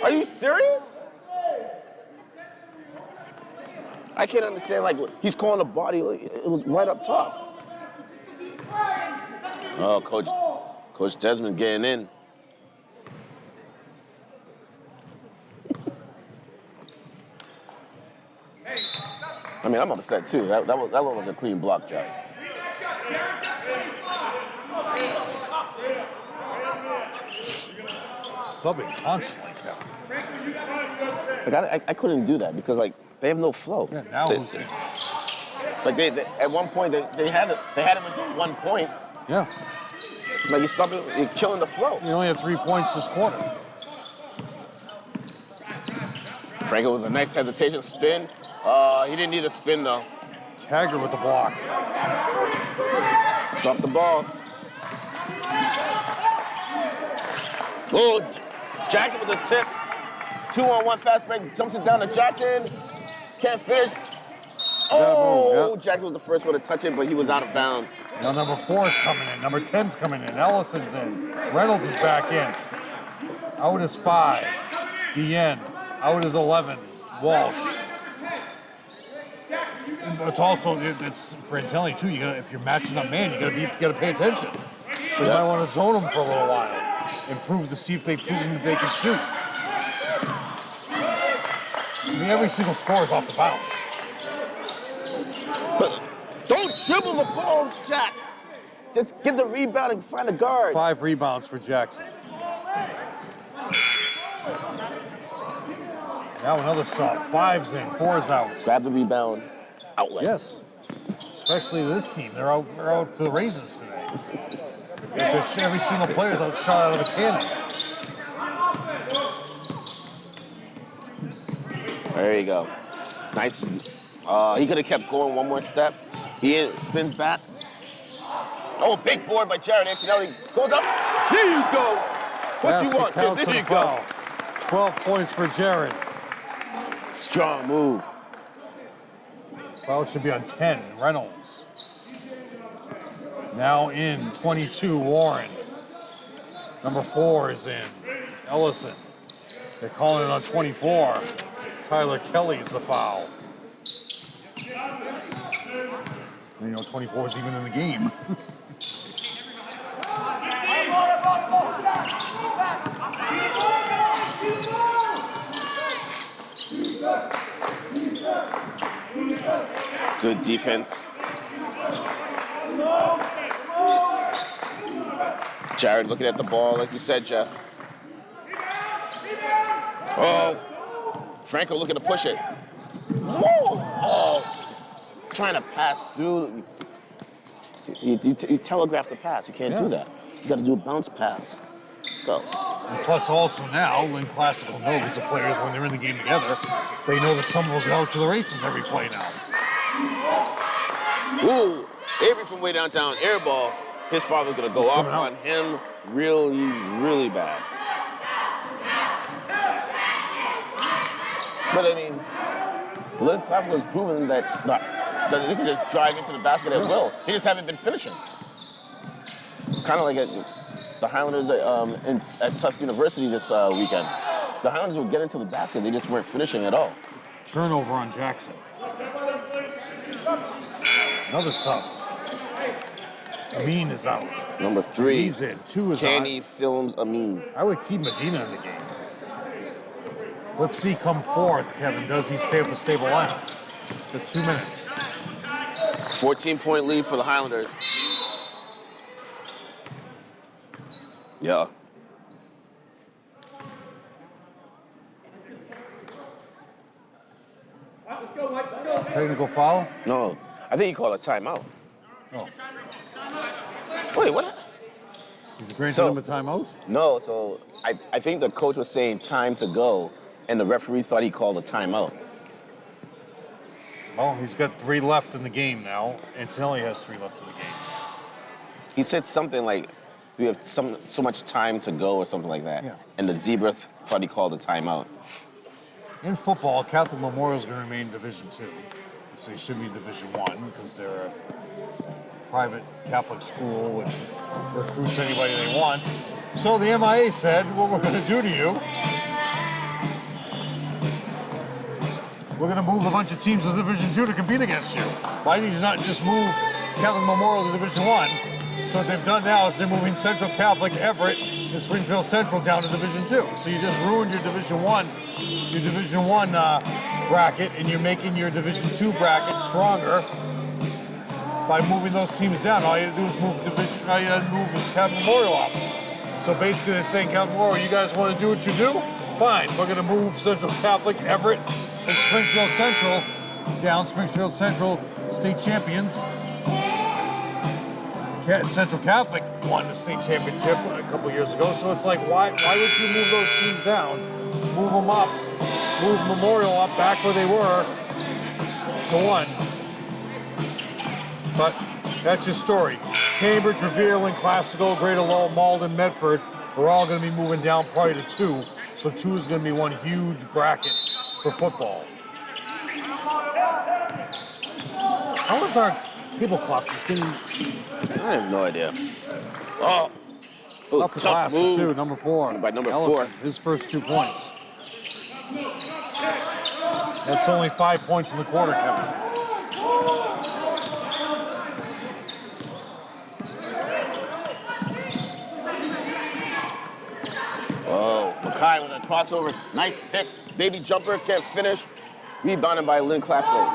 Are you serious? I can't understand. Like he's calling the body. Like, it was right up top. Oh, Coach Desmond getting in. I mean, I'm upset too. That looked like a clean block, Jeff. Subbing constantly, Kevin. Like I couldn't do that because like they have no flow. Yeah, now who's in? Like they at one point they had it within 1 point. Yeah. Like you're killing the flow. You only have 3 points this quarter. Franco with a nice hesitation spin. He didn't need a spin though. Taggart with the block. Stop the ball. Oh, Jackson with a tip. 2-on-1 fast break. Dumps it down to Jackson. Can't finish. Oh, Jackson was the first one to touch it, but he was out of bounds. Now number 4 is coming in. Number 10's coming in. Ellison's in. Reynolds is back in. Out is 5. Guillen. Out is 11. Walsh. It's also it's for Intelli too. If you're matching up man, you gotta pay attention. So you might want to zone them for a little while, improve to see if they can shoot. I mean, every single score is off the bounce. dribble the ball, Jax. Just get the rebound and find a guard. 5 rebounds for Jackson. Now another sub. 5's in, 4's out. Grab the rebound, outlet. Yes. Especially this team. They're out to the races today. Every single player's outshot out of a cannon. There you go. Nice. He could have kept going one more step. He spins back. Oh, big board by Jared Antonelli. Goes up. There you go. What you want, kid? There you go. 12 points for Jared. Strong move. Foul should be on 10, Reynolds. Now in 22, Warren. Number 4 is in, Ellison. They're calling it on 24. Tyler Kelly's the foul. You know, 24 is even in the game. Good defense. Jared looking at the ball, like you said, Jeff. Oh, Franco looking to push it. Whoa! Oh, trying to pass through. You telegraph the pass. You can't do that. You got to do a bounce pass. Go. And plus also now, Lynn Classical knows the players when they're in the game together, they know that Somerville's out to the races every play now. Ooh, Avery from way downtown, air ball. His father's gonna go off on him really, really bad. But I mean, Lynn Classical has proven that they can just drive into the basket at will. They just haven't been finishing. Kind of like the Highlanders at Tufts University this weekend. The Highlanders would get into the basket, they just weren't finishing at all. Turnover on Jackson. Another sub. Amin is out. Number 3. He's in. 2 is Canny out. Films Amin. I would keep Medina in the game. Let's see come 4th, Kevin. Does he stay with a stable lineup? The 2 minutes. 14-point lead for the Highlanders. Yeah. Technical foul? No, I think he called a timeout. Oh. Wait, what? He's granted him a timeout? No, so I think the coach was saying time to go, and the referee thought he called a timeout. Well, he's got 3 left in the game now. Antonelli has 3 left in the game. He said something like, we have so much time to go or something like that. Yeah. And the Zebra thought he called a timeout. In football, Catholic Memorial is going to remain Division II, which they should be Division I because they're a private Catholic school which recruits anybody they want. So the MIA said, what we're going to do to you, we're going to move a bunch of teams to Division II to compete against you. Why did you not just move Catholic Memorial to Division I? So what they've done now is they're moving Central Catholic, Everett, and Springfield Central down to Division II. So you just ruined your Division I bracket, and you're making your Division II bracket stronger by moving those teams down. All you have to do is move Catholic Memorial up. So basically they're saying, Catholic Memorial, you guys want to do what you do? Fine, we're going to move Central Catholic, Everett, and Springfield Central down. Springfield Central state champions. Central Catholic won the state championship a couple years ago, so it's like, why would you move those teams down, move them up, move Memorial up back where they were to 1? But that's your story. Cambridge, Revere, Lynn Classical, Greater Lowell, Malden, Medford are all going to be moving down probably to 2, so 2 is going to be one huge bracket for football. How is our tablecloth just getting... I have no idea. Oh, off the glass for 2, number 4. By number Ellison, 4. his first 2 points. That's only 5 points in the quarter, Kevin. Oh, Mackay with a crossover. Nice pick. Baby jumper, can't finish. Rebounded by Lynn Classical.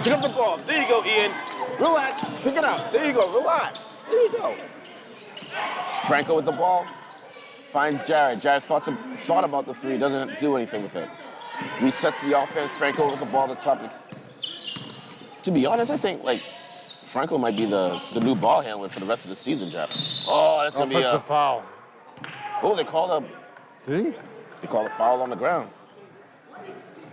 Pick up the ball. There you go, Ian. Relax. Pick it up. There you go. Relax. There you go. Franco with the ball. Finds Jared. Jared thought about the three. Doesn't do anything with it. Resets the offense. Franco with the ball at the top. To be honest, I think, like, Franco might be the new ball handler for the rest of the season, Jeff. Oh, that's going to be a... Offensive foul. Oh, they called a... Did he? They called a foul on the ground.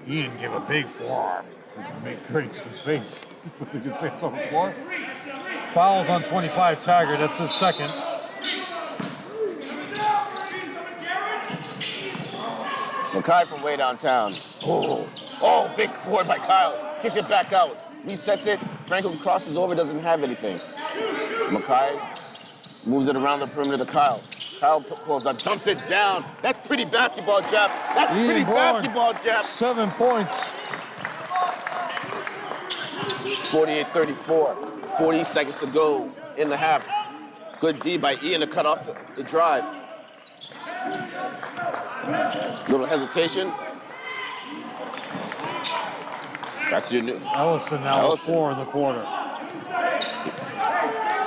Ian gave a big forearm to create some space. Did you say it's on the floor? Fouls on 25 Taggart. That's his second. Mackay from way downtown. Oh, big board by Kyle. Kicks it back out. Resets it. Franco crosses over, doesn't have anything. Mackay moves it around the perimeter to Kyle. Kyle pulls up, dumps it down. That's pretty basketball, Jeff. That's pretty basketball, Jeff. 7 points. 48-34. 40 seconds to go in the half. Good D by Ian to cut off the drive. Little hesitation. That's your new. Ellison now with 4 in the quarter.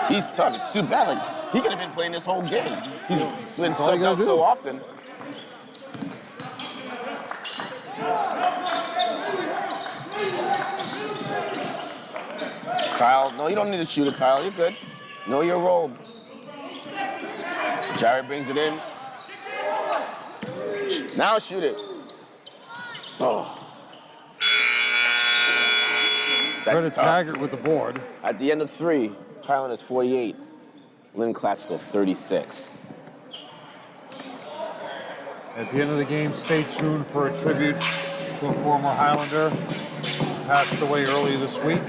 He's tough. It's too bad. Like, he could have been playing this whole game. He's been subbed out so often. Kyle, no, you don't need to shoot it, Kyle. You're good. Know your role. Jared brings it in. Now shoot it. Oh. That's Credit tough. Taggart with the board. At the end of 3, Highlanders 48. Lynn Classical 36. At the end of the game, stay tuned for a tribute to a former Highlander who passed away early this week.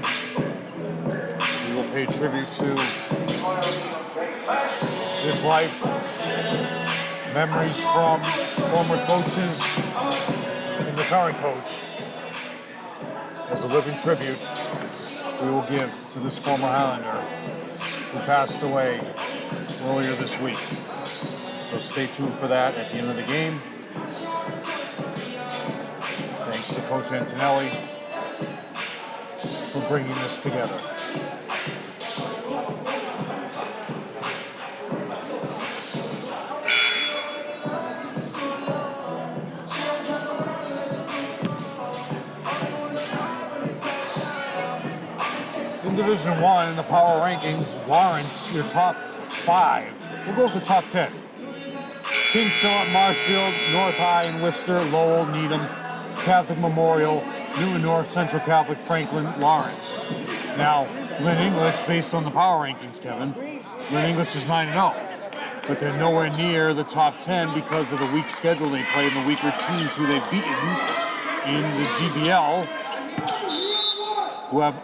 We will pay tribute to his life, memories from former coaches and the current coach. As a living tribute, we will give to this former Highlander who passed away earlier this week. So stay tuned for that at the end of the game. Thanks to Coach Antonelli for bringing this together. In Division 1, in the power rankings, Lawrence, your top 5. We'll go with the top 10. King Philip, Marshfield, North High and Worcester, Lowell, Needham, Catholic Memorial, Newton North, Central Catholic, Franklin, Lawrence. Now, Lynn English, based on the power rankings, Kevin, Lynn English is 9-0. But they're nowhere near the top 10 because of the weak schedule they play and the weaker teams who they've beaten in the GBL, who have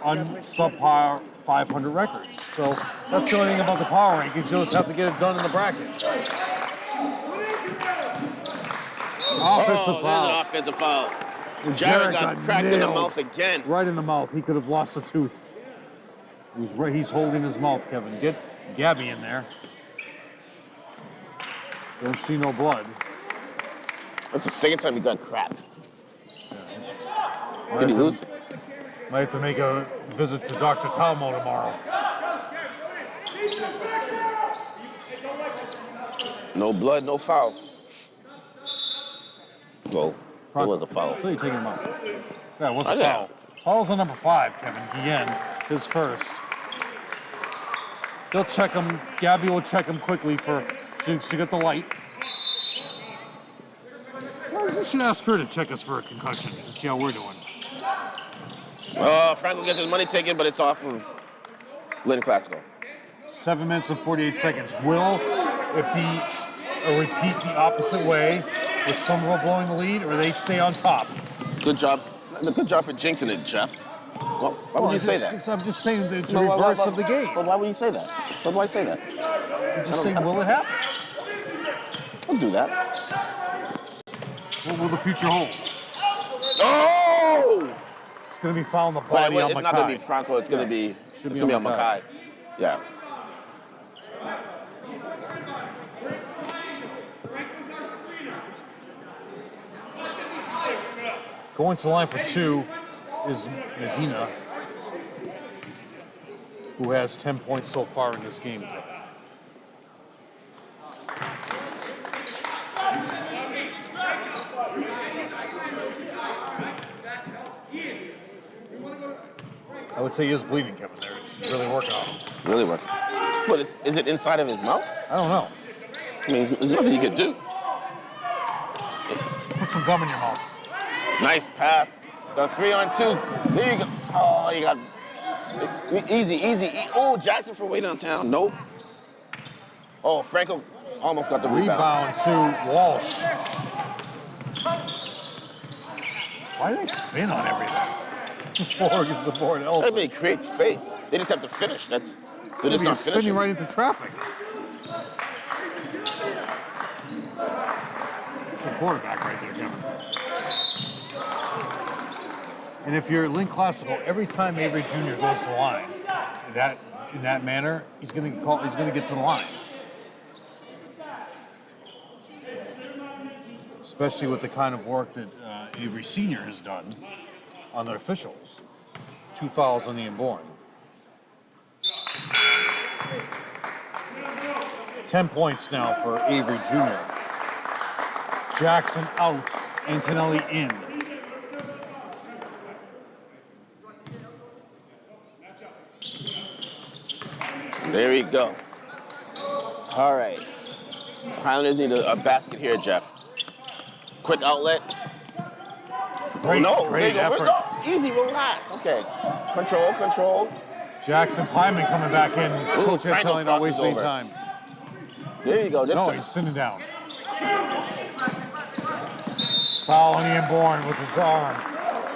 subpar 500 records. So that's the only thing about the power rankings. You'll just have to get it done in the bracket. Offensive foul. There's an offensive foul. Jared got cracked in the mouth again. Right in the mouth. He could have lost a tooth. He's holding his mouth, Kevin. Get Gabby in there. Don't see no blood. That's the second time he got cracked. Did he lose? Might have to make a visit to Dr. Talmo tomorrow. No blood, no foul. Well, it was a foul. So you're taking him out. Yeah, it was a Okay. foul. Foul's on number 5, Kevin. Guillen, his first. They'll check him. Gabby will check him quickly to get the light. Well, we should ask her to check us for a concussion to see how we're doing. Franklin gets his money taken, but it's off of Lynn Classical. 7 minutes and 48 seconds. Will it be a repeat the opposite way with Somerville blowing the lead, or they stay on top? Good job. Good job for jinxing it, Jeff. Well, why would you say that? I'm just saying that it's a reverse of the game. But why would you say that? Why do I say that? I'm just saying, will it happen? Don't do that. What will the future hold? Oh! It's going to be foul on the But body on it's Mackay. not going to be Franco. It's going to be. It's going to be on Mackay. Yeah. Going to the line for 2 is Medina. who has 10 points so far in this game, Kevin. I would say he is bleeding, Kevin. There, he's really working on him. Really working. But is it inside of his mouth? I don't know. I mean, there's nothing you can do. Just put some gum in your mouth. Nice pass. The 3-on-2. There you go. Oh, you got easy. Oh, Jackson from way downtown. Nope. Oh, Franco almost got the rebound. Rebound to Walsh. Why do they spin on everything? Forward gets the board. Elson. They create space. They just have to finish. They're just Maybe not spinning finishing. right into traffic. It's a quarterback right there, Kevin. And if you're Lynn Classical, every time Avery Jr. goes to the line, in that manner, he's going to get to the line. Especially with the kind of work that Avery Sr. has done on the officials. 2 fouls on the inborn. 10 points now for Avery Jr. Jackson out, Antonelli in. There you go. All right. Highlanders need a basket here, Jeff. Quick outlet. Great, No, great there you go. effort. No, easy, relax. Okay. Control. Jackson Pyman coming back in. Coach Franco telling not crosses wasting over. time. There you go. No, he's sitting down. Foul on the inborn with his arm.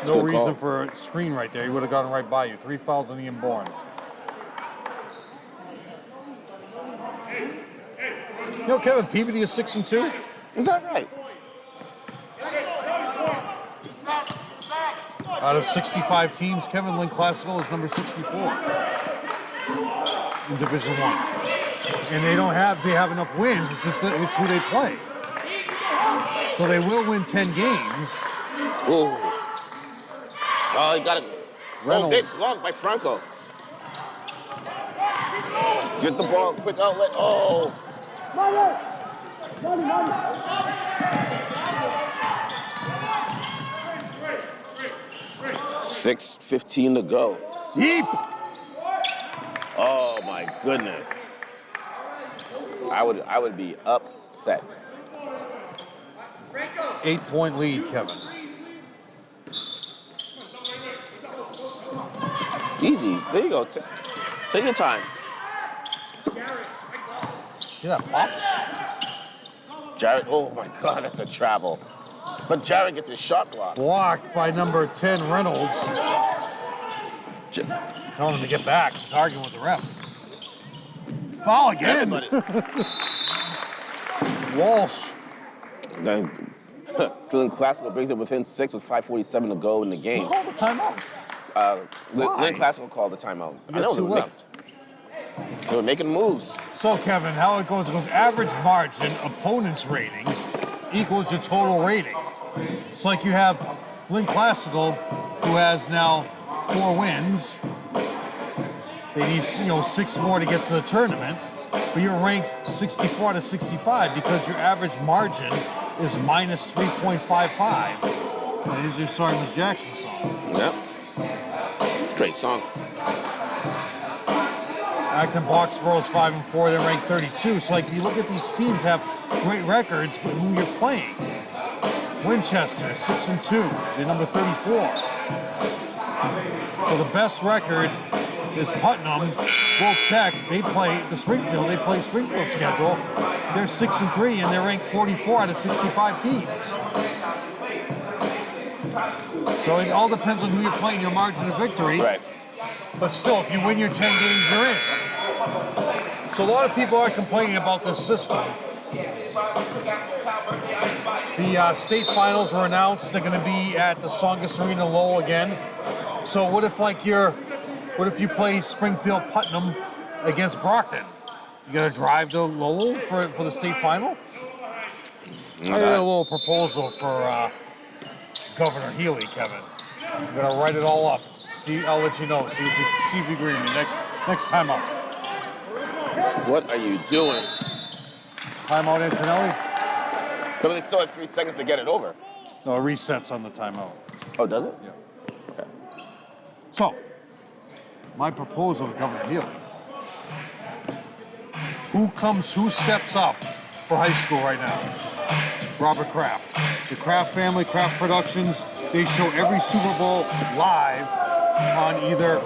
No Good reason call. for a screen right there. He would have gotten right by you. 3 fouls on the inborn. You know, Kevin Peabody is 6-2. Is that right? Out of 65 teams, Kevin Lynn Classical is number 64 in Division I. And they have enough wins. It's just that it's who they play. So they will win 10 games. Ooh. Oh, he got it. Oh, Reynolds. big block by Franco. Get the ball, quick outlet. Oh. 6:15 to go. Deep. Oh my goodness. I would be upset. 8-point lead, Kevin. Easy. There you go. Take your time. See that pop? Jarrett, oh my God, that's a travel. But Jarrett gets his shot blocked. Blocked by number 10, Reynolds. Telling him to get back. He's arguing with the refs. Foul again. Walsh. Then, Lynn Classical brings it within 6 with 5:47 to go in the game. Call the timeout. Why? Lynn Classical called the timeout. We got 2 left. They were making moves. So, Kevin, how it goes average margin, opponent's rating, equals your total rating. It's like you have Lynn Classical, who has now 4 wins. They need, 6 more to get to the tournament. But you're ranked 64 to 65 because your average margin is minus 3.55. That is your Sergeant Jackson song. Yep. Great song. Acton Boxborough is 5-4, they're ranked 32. So, you look at these teams have great records, but who you're playing. Winchester, 6-2, they're number 34. So the best record is Putnam. Woke Tech, they play Springfield's schedule. They're 6-3, and they're ranked 44 out of 65 teams. So it all depends on who you're playing, your margin of victory. Right. But still, if you win your 10 games, you're in. So a lot of people are complaining about this system. The state finals were announced. They're going to be at the Songus Arena Lowell again. So what if you play Springfield Putnam against Brockton? You got to drive to Lowell for the state final? I got a little proposal for Governor Healy, Kevin. I'm going to write it all up. See, I'll let you know. See if you agree with me. Next timeout. What are you doing? Timeout, Antonelli. But they still have 3 seconds to get it over. No, it resets on the timeout. Oh, does it? Yeah. Okay. So, my proposal to Governor Healy. Who steps up for high school right now? Robert Kraft. The Kraft family, Kraft Productions, they show every Super Bowl live on either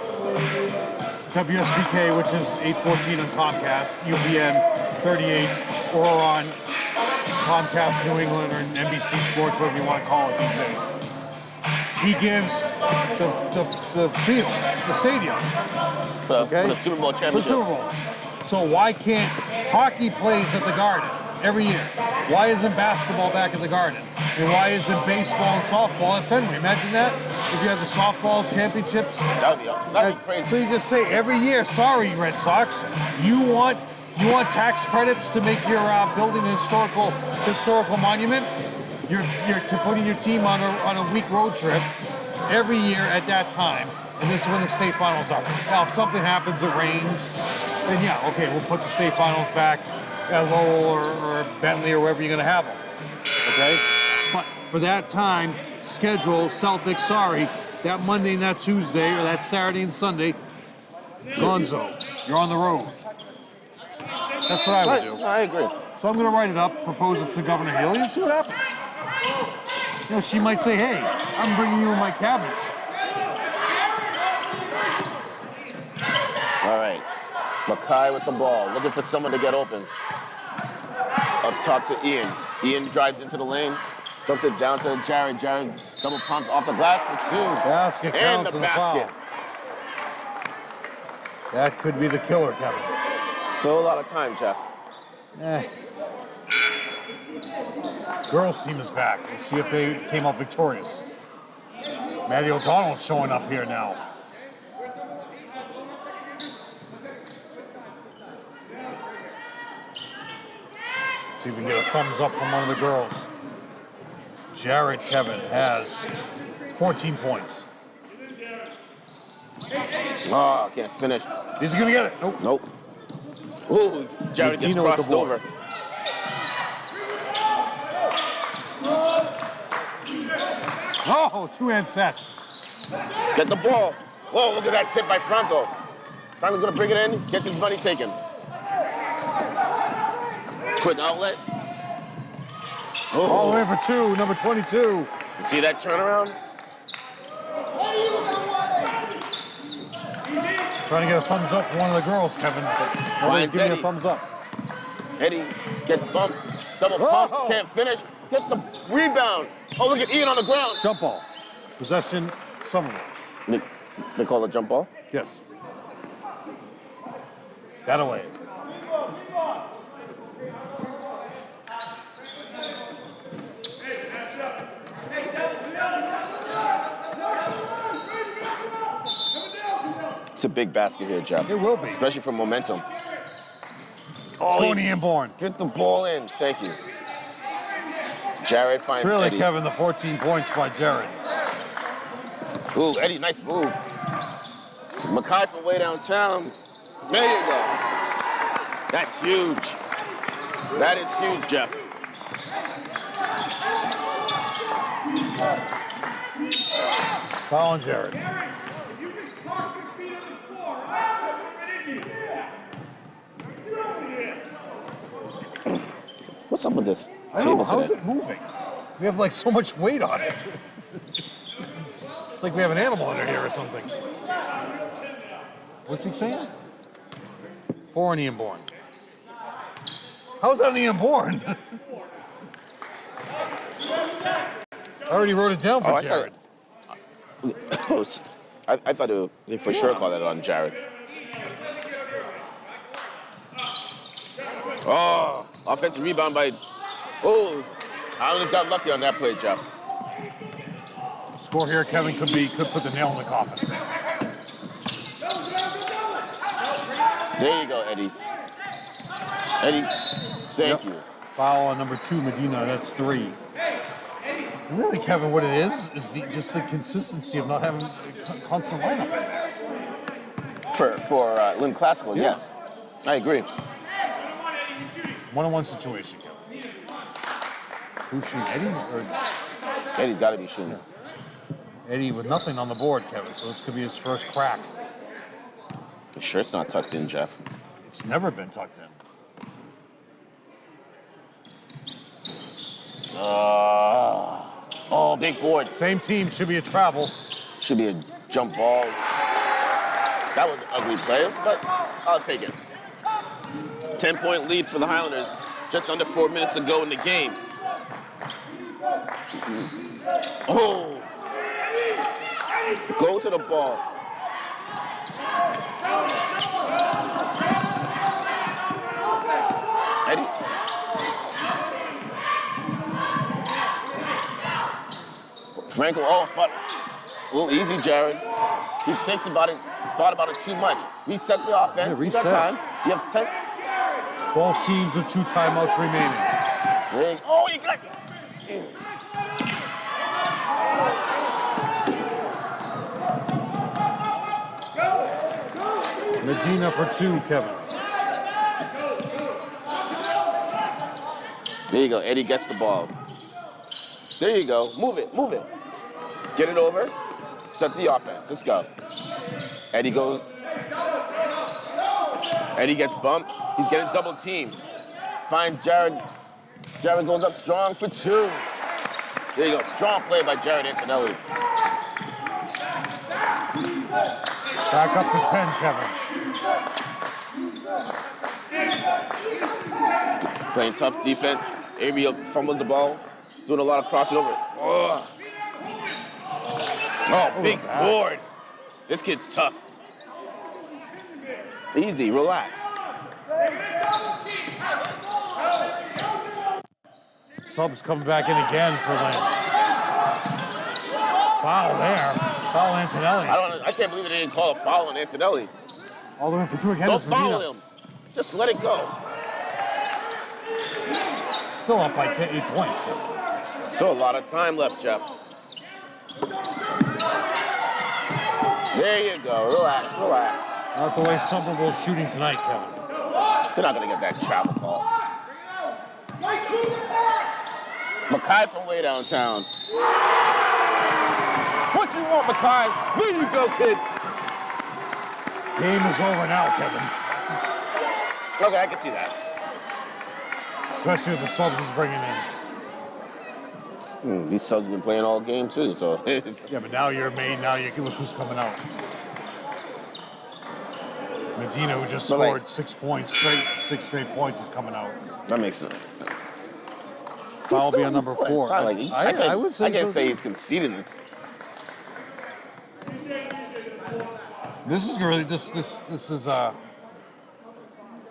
WSBK, which is 814 on Comcast, UPN 38, or on Comcast New England or NBC Sports, whatever you want to call it these days. He gives the field, the stadium, For the Super Bowl for championship. Super Bowls. So why can't hockey plays at the Garden every year? Why isn't basketball back at the Garden? And why isn't baseball and softball at Fenway? Imagine that if you had the softball championships. That'd be crazy. So you just say every year, sorry, Red Sox, you want tax credits to make your building a historical monument. You're to putting your team on a week road trip every year at that time, and this is when the state finals are. Now, if something happens, it rains, then yeah, okay, we'll put the state finals back at Lowell or Bentley or wherever you're gonna have them. Okay, but for that time, schedule Celtics. Sorry, that Monday and that Tuesday or that Saturday and Sunday, Gonzo, you're on the road. That's what I would do. I agree. So I'm going to write it up, propose it to Governor Healy, and see what happens. You know, she might say, hey, I'm bringing you in my cabinet. All right. Mackay with the ball, looking for someone to get open. Up top to Ian. Ian drives into the lane, dumps it down to Jared. Jared double pumps off the glass for 2. Basket And counts the and a foul. That could be the killer, Kevin. Still a lot of time, Jeff. Girls team is back. We'll see if they came out victorious. Maddie O'Donnell's showing up here now. See if we can get a thumbs up from one of the girls. Jared Kevin has 14 points. Oh, can't finish. Is he gonna get it? Nope. Nope. Ooh, Jared just Medina with the crossed ball. over. Oh, two-hand set. Get the ball. Whoa, look at that tip by Franco. Franco's gonna bring it in, gets his money taken. Quick outlet. All the Oh, way for 2, number 22. you see that turnaround? Trying to get a thumbs up for one of the girls, Kevin. But nobody's giving me a thumbs up. Eddie gets bumped, double Whoa. pump, can't finish. Get the rebound. Oh, look at Ian on the ground. Jump ball. Possession, Somerville. They call it jump ball? Yes. That away. It's a big basket here, Jeff. It will be. Especially for momentum. It's going to Born. Get the ball in. Thank you. Jared finds It's really, Eddie. Kevin, the 14 points by Jared. Ooh, Eddie, nice move. Mackay from way downtown. There you go. That's huge. That is huge, Jeff. Foul on Jared. You just park your feet on the floor. I'm coming in here. Get over here. What's up with this I don't know, table how's today? it moving? We have like so much weight on it. It's like we have an animal under here or something. What's he saying? 4 on Ian Bourne. How's that an Ian Bourne? I already wrote it down for Oh, Jared. I thought they for sure call that on Jared. Oh, offensive rebound by. Oh, Islanders got lucky on that play, Jeff. Score here, Kevin, could put the nail in the coffin. There you go, Eddie. Eddie, thank Yep. you. Foul on number 2, Medina. That's 3. And really, Kevin, what it is just the consistency of not having a constant lineup in there. For Lynn Classical, Yeah. yes. I agree. One-on-one situation, Kevin. Who's shooting, Eddie? Or Eddie's got to be shooting. Eddie with nothing on the board, Kevin, so this could be his first crack. You sure it's not tucked in, Jeff? It's never been tucked in. Oh, big board. Same team, should be a travel. Should be a jump ball. That was an ugly play, but I'll take it. 10-point lead for the Highlanders. Just under 4 minutes to go in the game. Oh. Go to the ball. Eddie. Franco, a little easy, Jared. He thinks about it, thought about it too much. Reset the offense. Yeah, You got reset. time. You have 10. Both teams with 2 timeouts remaining. Oh, you got. Medina for 2, Kevin. There you go. Eddie gets the ball. There you go. Move it. Move it. Get it over. Set the offense. Let's go. Eddie goes. Eddie gets bumped. He's getting double teamed. Finds Jared. Jared goes up strong for 2. There you go. Strong play by Jared Antonelli. Back up to 10, Kevin. Playing tough defense. Avery fumbles the ball. Doing a lot of crossing over. Oh, big board. This kid's tough. Easy, relax. Subs coming back in again for Lynn. Foul there. Foul Antonelli. I can't believe they didn't call a foul on Antonelli. All the way for 2 again. Don't is Medina. foul him. Just let it go. Still up by 8 points, Kevin. Still a lot of time left, Jeff. There you go. Relax, relax. Not the way Somerville's shooting tonight, Kevin. They're not going to get that travel call. Mackay from way downtown. What you want, Mackay? There you go, kid. Game is over now, Kevin. Okay, I can see that. Especially with the subs he's bringing in. These subs have been playing all game, too, so. Yeah, but now you're made. Now you can look who's coming out. Medina, who just But, like- scored 6 points straight, 6 straight points, is coming out. That makes sense. Foul be on number 4. I would say I can't so. say he's conceding this. This is really this is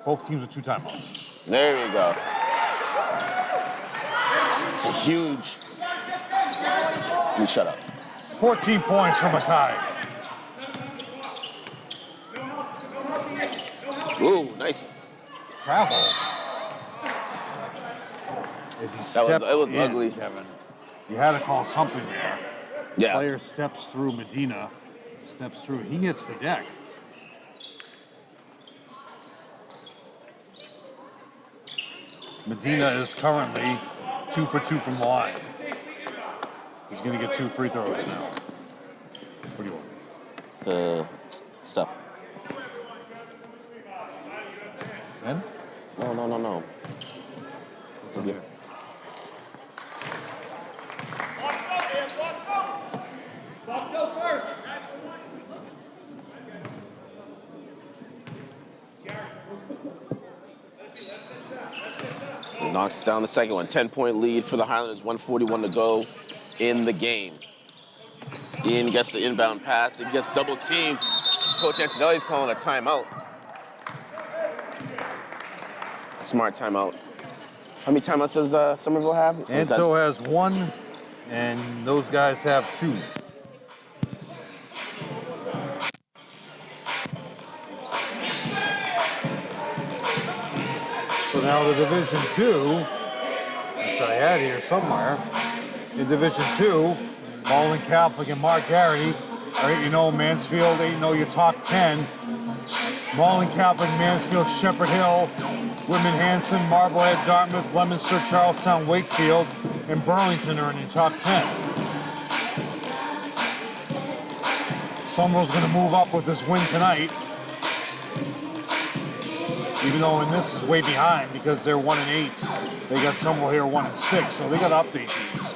both teams with 2 timeouts. There you go. It's a huge. You shut up. 14 points for Mackay. Ooh, nice. Travel. As he stepped it was in, ugly. Kevin. You had to call something there. Yeah. Player steps through Medina. Steps through. He hits the deck. Medina is currently 2 for 2 from the line. He's going to get 2 free throws now. What do you want? The stuff. Ben? No. What's up here? Knocks down the second one. 10-point lead for the Highlanders. 1:41 to go in the game. Ian gets the inbound pass. He gets double teamed. Coach Antonelli's calling a timeout. Smart timeout. How many timeouts does Somerville have? Anto has 1, and those guys have 2. So now the Division 2, which I had here somewhere, in Division 2, Baldwin Catholic and Mark Garrity are 8-0 Mansfield, 8-0 your top 10. Malling, Catholic, Mansfield, Shepherd Hill, Whitman, Hanson, Marblehead, Dartmouth, Leominster, Charlestown, Wakefield, and Burlington are in the top 10. Somerville's going to move up with this win tonight, even though in this is way behind because they're 1-8. They got Somerville here 1-6, so they got to update these.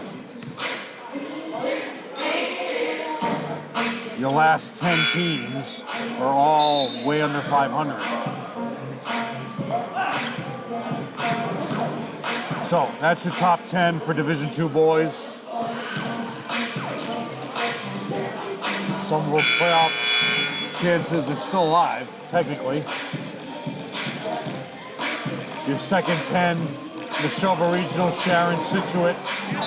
Your last 10 teams are all way under 500. So that's your top 10 for Division II boys. Somerville's playoff chances are still alive, technically. Your second 10, Neshoba Regional, Sharon, Situate,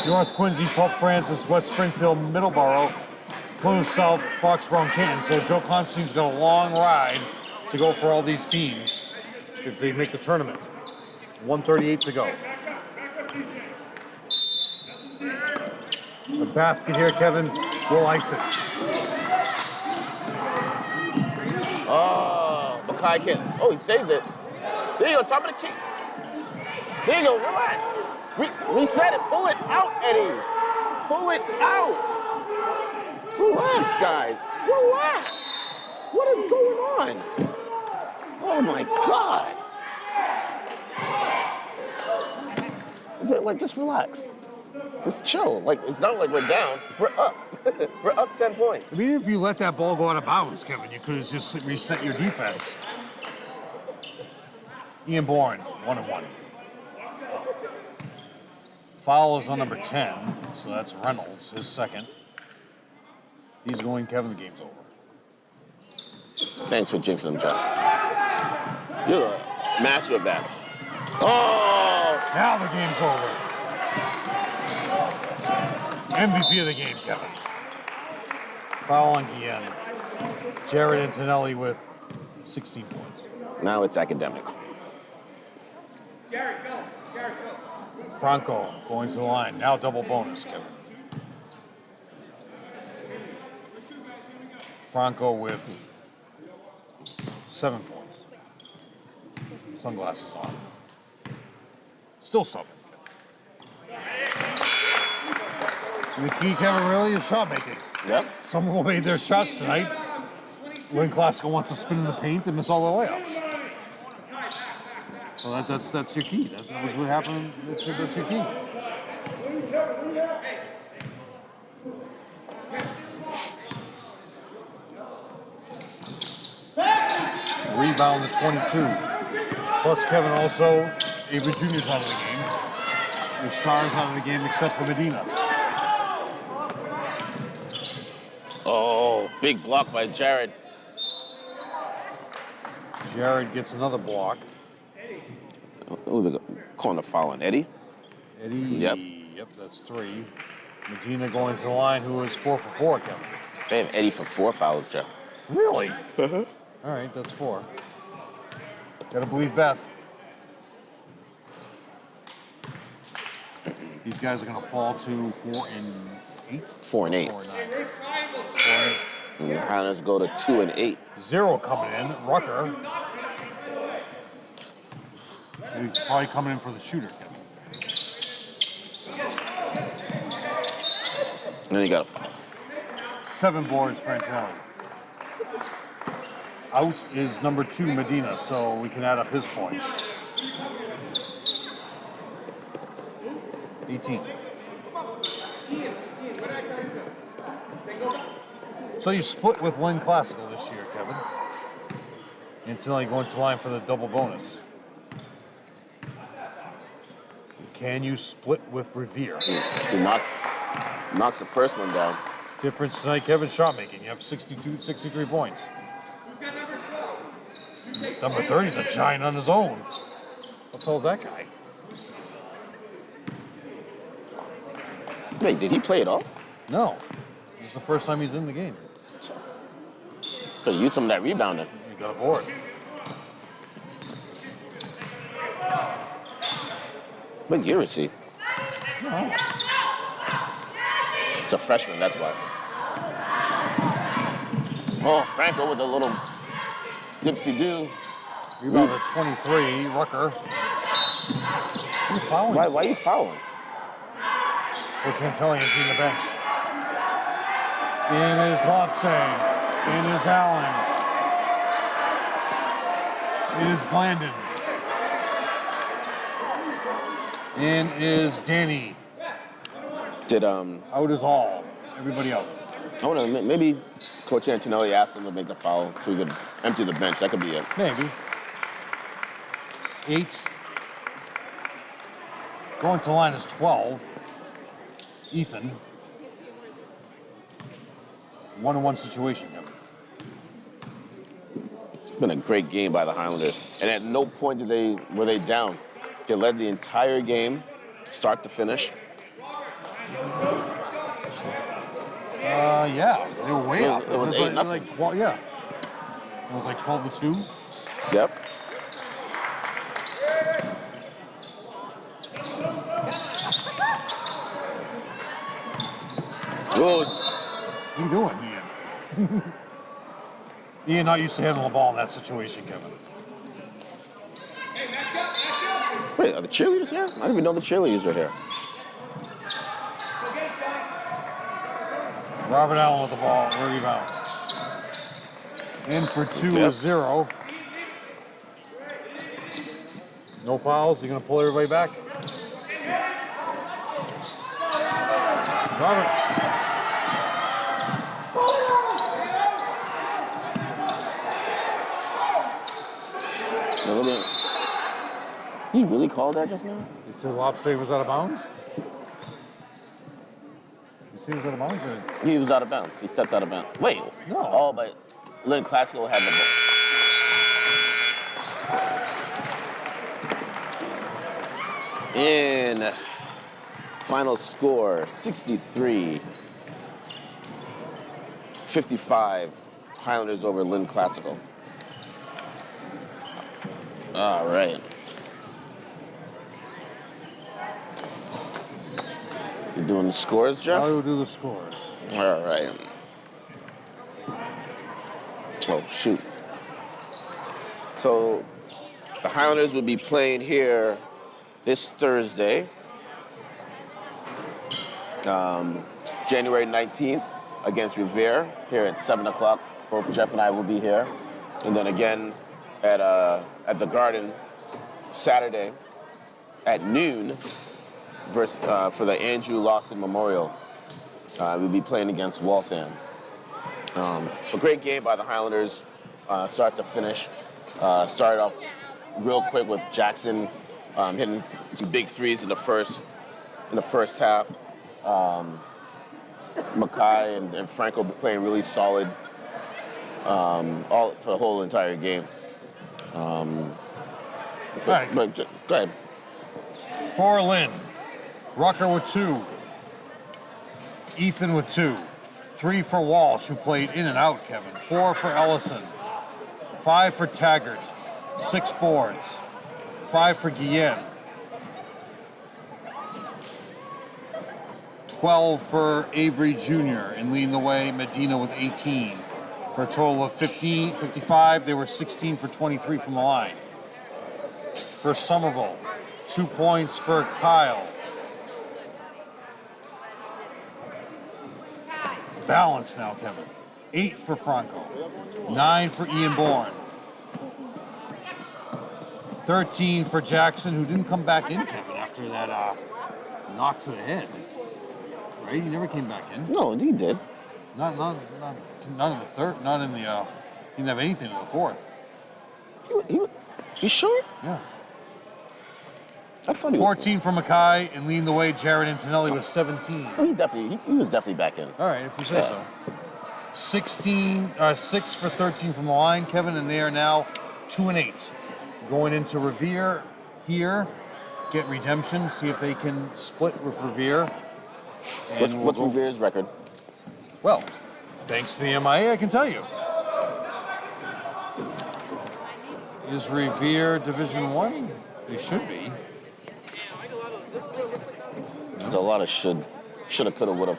North Quincy, Pope Francis, West Springfield, Middleborough, Plymouth South, Foxborough, and Canton. So Joe Constantine's got a long ride to go for all these teams if they make the tournament. 138 to go. The basket here, Kevin, will ice it. Oh, Mackay kid. Oh, he saves it. There you go, top of the key. There you go, relax. Reset it, pull it out, Eddie. Pull it out. Relax, guys, relax. What is going on? Oh my God. Like, just relax. Just chill. Like, it's not like we're down, we're up. We're up 10 points. I mean, if you let that ball go out of bounds, Kevin, you could have just reset your defense. Ian Bourne, 1-1. Foul is on number 10, so that's Reynolds, his second. He's going, Kevin, the game's over. Thanks for jinxing him, Jeff. You're a master of that. Oh! Now the game's over. MVP of the game, Kevin. Foul on Guillen. Jared Antonelli with 16 points. Now it's academic. Jared, go. Jared, go. Franco going to the line. Now double bonus, Kevin. Franco with 7 points. Sunglasses on. Still subbing. And the key, Kevin, really is shot making. Yep. Somerville made their shots tonight. Lynn Classical wants to spin in the paint and miss all the layups. So that's your key. That was what happened. That's your key. Rebound to 22. Plus Kevin also, Avery Jr.'s out of the game. Your Stars out of the game except for Medina. Oh, big block by Jared. Jared gets another block. Oh, they're calling a foul on Eddie. Eddie, Yep. Yep, that's 3. Medina going to the line, who is 4 for 4, Kevin. They have Eddie for 4 fouls, Jeff. Really? All right, that's 4. Gotta believe Beth. These guys are gonna fall to 4 and 8? 4 and 8. 4 and 9. 4 And the Highlanders go to 2 and 8. 0 coming in. Rucker. He's probably coming in for the shooter, Kevin. And then you got 7 boards for Antonelli. Out is number 2, Medina, so we can add up his points. 18. So you split with Lynn Classical this year, Kevin. Antonelli going to the line for the double bonus. Can you split with Revere? he knocks the first one down. Difference tonight, Kevin, shot making. You have 63 points. Number 30 is a giant on his own. What the hell's that guy? Wait, did he play it all? No. This is the first time he's in the game. Could use some of that rebounding. He got a board. What year is he? It's a freshman, that's why. Oh, Franco with a little Dipsy do. Rebound at 23, Rucker. Who's fouling? Why are you fouling? Coach Antillian's in the bench. In is Lopsang. In is Allen. In is Blandon. In is Danny. Did Out is all. Everybody out. I wonder, maybe Coach Antonelli asked him to make the foul so he could empty the bench. That could be it. Maybe. 8. Going to the line is 12. Ethan. 1-on-1 situation, Kevin. It's been a great game by the Highlanders, and at no point were they down. They led the entire game, start to finish. Yeah, they were way up. It was 8-0. like 12. Yeah, it was like 12-2. Yep. Good. What are you doing, Ian? Ian not used to handling the ball in that situation, Kevin. Wait, are the cheerleaders here? I didn't even know the cheerleaders were here. Robert Allen with the ball, rebound. In for 2 is 0. No fouls. You gonna pull everybody back? Robert. You really called that just now? You said Lopsay was out of bounds? You see he was out of bounds? Or? He was out of bounds. He stepped out of bounds. Wait. No. Oh, but Lynn Classical had the ball. In final score, 63-55. Highlanders over Lynn Classical. All right. You doing the scores, Jeff? I will do the scores. All right. Oh, shoot. So the Highlanders will be playing here this Thursday, January 19th, against Revere here at 7 o'clock. Both Jeff and I will be here. And then again at the Garden Saturday at noon for the Andrew Lawson Memorial. We'll be playing against Waltham. A great game by the Highlanders, start to finish. Started off real quick with Jackson hitting some big threes in the first half. Mackay and Franco playing really solid all for the whole entire game. But go ahead. For Lynn, Rucker with 2. Ethan with 2. 3 for Walsh, who played in and out, Kevin. 4 for Ellison. 5 for Taggart. 6 boards. 5 for Guillen. 12 for Avery Jr. and leading the way, Medina with 18. For a total of 55, they were 16 for 23 from the line. For Somerville, 2 points for Kyle. Balance now, Kevin. 8 for Franco. 9 for Ian Bourne. 13 for Jackson, who didn't come back in, Kevin, after that knock to the head. Right? He never came back in. No, he did. Not in the third. Not in the. He didn't have anything in the fourth. You sure? Yeah. I thought he 14 for Mackay, and leading the way, Jared Antonelli was 17. Oh, he was definitely back in. All right, if you say so. 6 for 13 from the line, Kevin, and they are now 2-8. Going into Revere here, get redemption, see if they can split with Revere. What's Revere's record? Well, thanks to the MIA, I can tell you. Is Revere Division 1? They should be. There's a lot of shoulda, coulda, woulda. All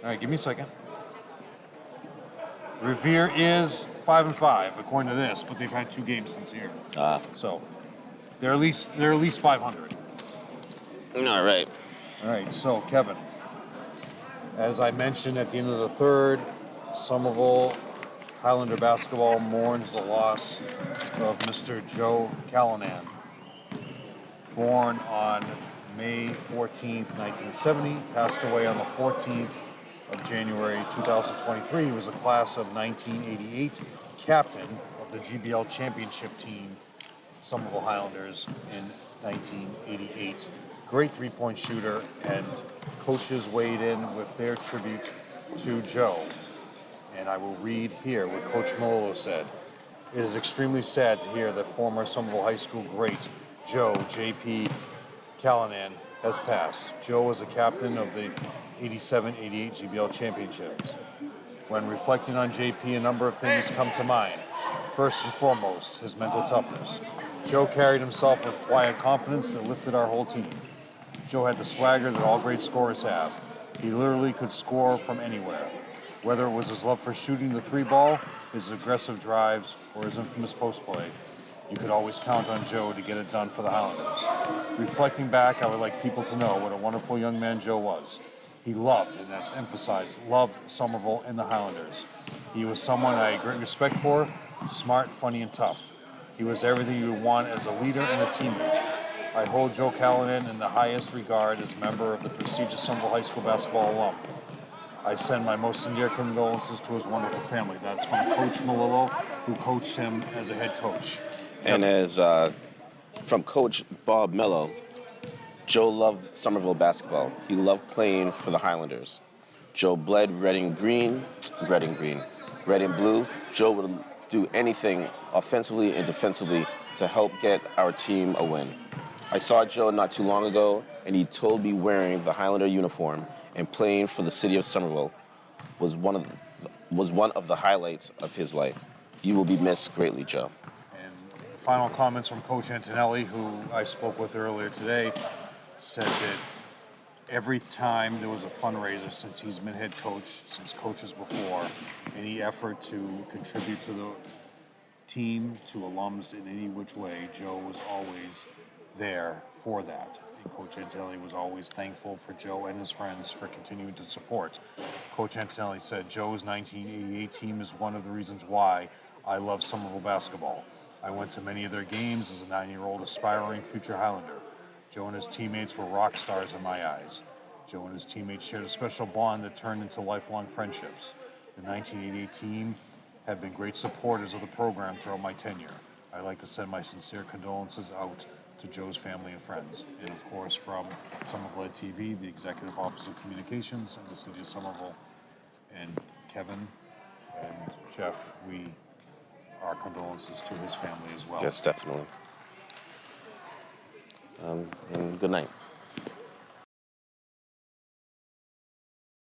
right, give me a second. Revere is 5-5 according to this, but they've had 2 games since here. So they're at least 500. All right. All right, so Kevin, as I mentioned at the end of the third, Somerville Highlander basketball mourns the loss of Mr. Joe Callanan. Born on May 14th, 1970, passed away on the 14th of January 2023. He was a class of 1988 captain of the GBL championship team, Somerville Highlanders, in 1988. Great three-point shooter, and coaches weighed in with their tribute to Joe. And I will read here what Coach Malolo said. It is extremely sad to hear that former Somerville High School great Joe J.P. Callanan has passed. Joe was the captain of the 87-88 GBL championships. When reflecting on JP, a number of things come to mind. First and foremost, his mental toughness. Joe carried himself with quiet confidence that lifted our whole team. Joe had the swagger that all great scorers have. He literally could score from anywhere. Whether it was his love for shooting the 3-ball, his aggressive drives, or his infamous post play, you could always count on Joe to get it done for the Highlanders. Reflecting back, I would like people to know what a wonderful young man Joe was. He loved, and that's emphasized, loved Somerville and the Highlanders. He was someone I had great respect for, smart, funny, and tough. He was everything you would want as a leader and a teammate. I hold Joe Callanan in the highest regard as a member of the prestigious Somerville High School basketball alum. I send my most sincere condolences to his wonderful family. That's from Coach Malillo, who coached him as a head coach. And as from Coach Bob Mello, Joe loved Somerville basketball. He loved playing for the Highlanders. Joe bled red and green, red and blue. Joe would do anything offensively and defensively to help get our team a win. I saw Joe not too long ago, and he told me wearing the Highlander uniform and playing for the city of Somerville was one of the highlights of his life. You will be missed greatly, Joe. And the final comments from Coach Antonelli, who I spoke with earlier today, said that every time there was a fundraiser since he's been head coach, since coaches before, any effort to contribute to the team, to alums in any which way, Joe was always there for that. And Coach Antonelli was always thankful for Joe and his friends for continuing to support. Coach Antonelli said, Joe's 1988 team is one of the reasons why I love Somerville basketball. I went to many of their games as a 9-year-old aspiring future Highlander. Joe and his teammates were rock stars in my eyes. Joe and his teammates shared a special bond that turned into lifelong friendships. The 1988 team have been great supporters of the program throughout my tenure. I'd like to send my sincere condolences out to Joe's family and friends. And of course, from Somerville TV, the Executive Office of Communications and the City of Somerville, and Kevin and Jeff, our condolences to his family as well. Yes, definitely. And good night.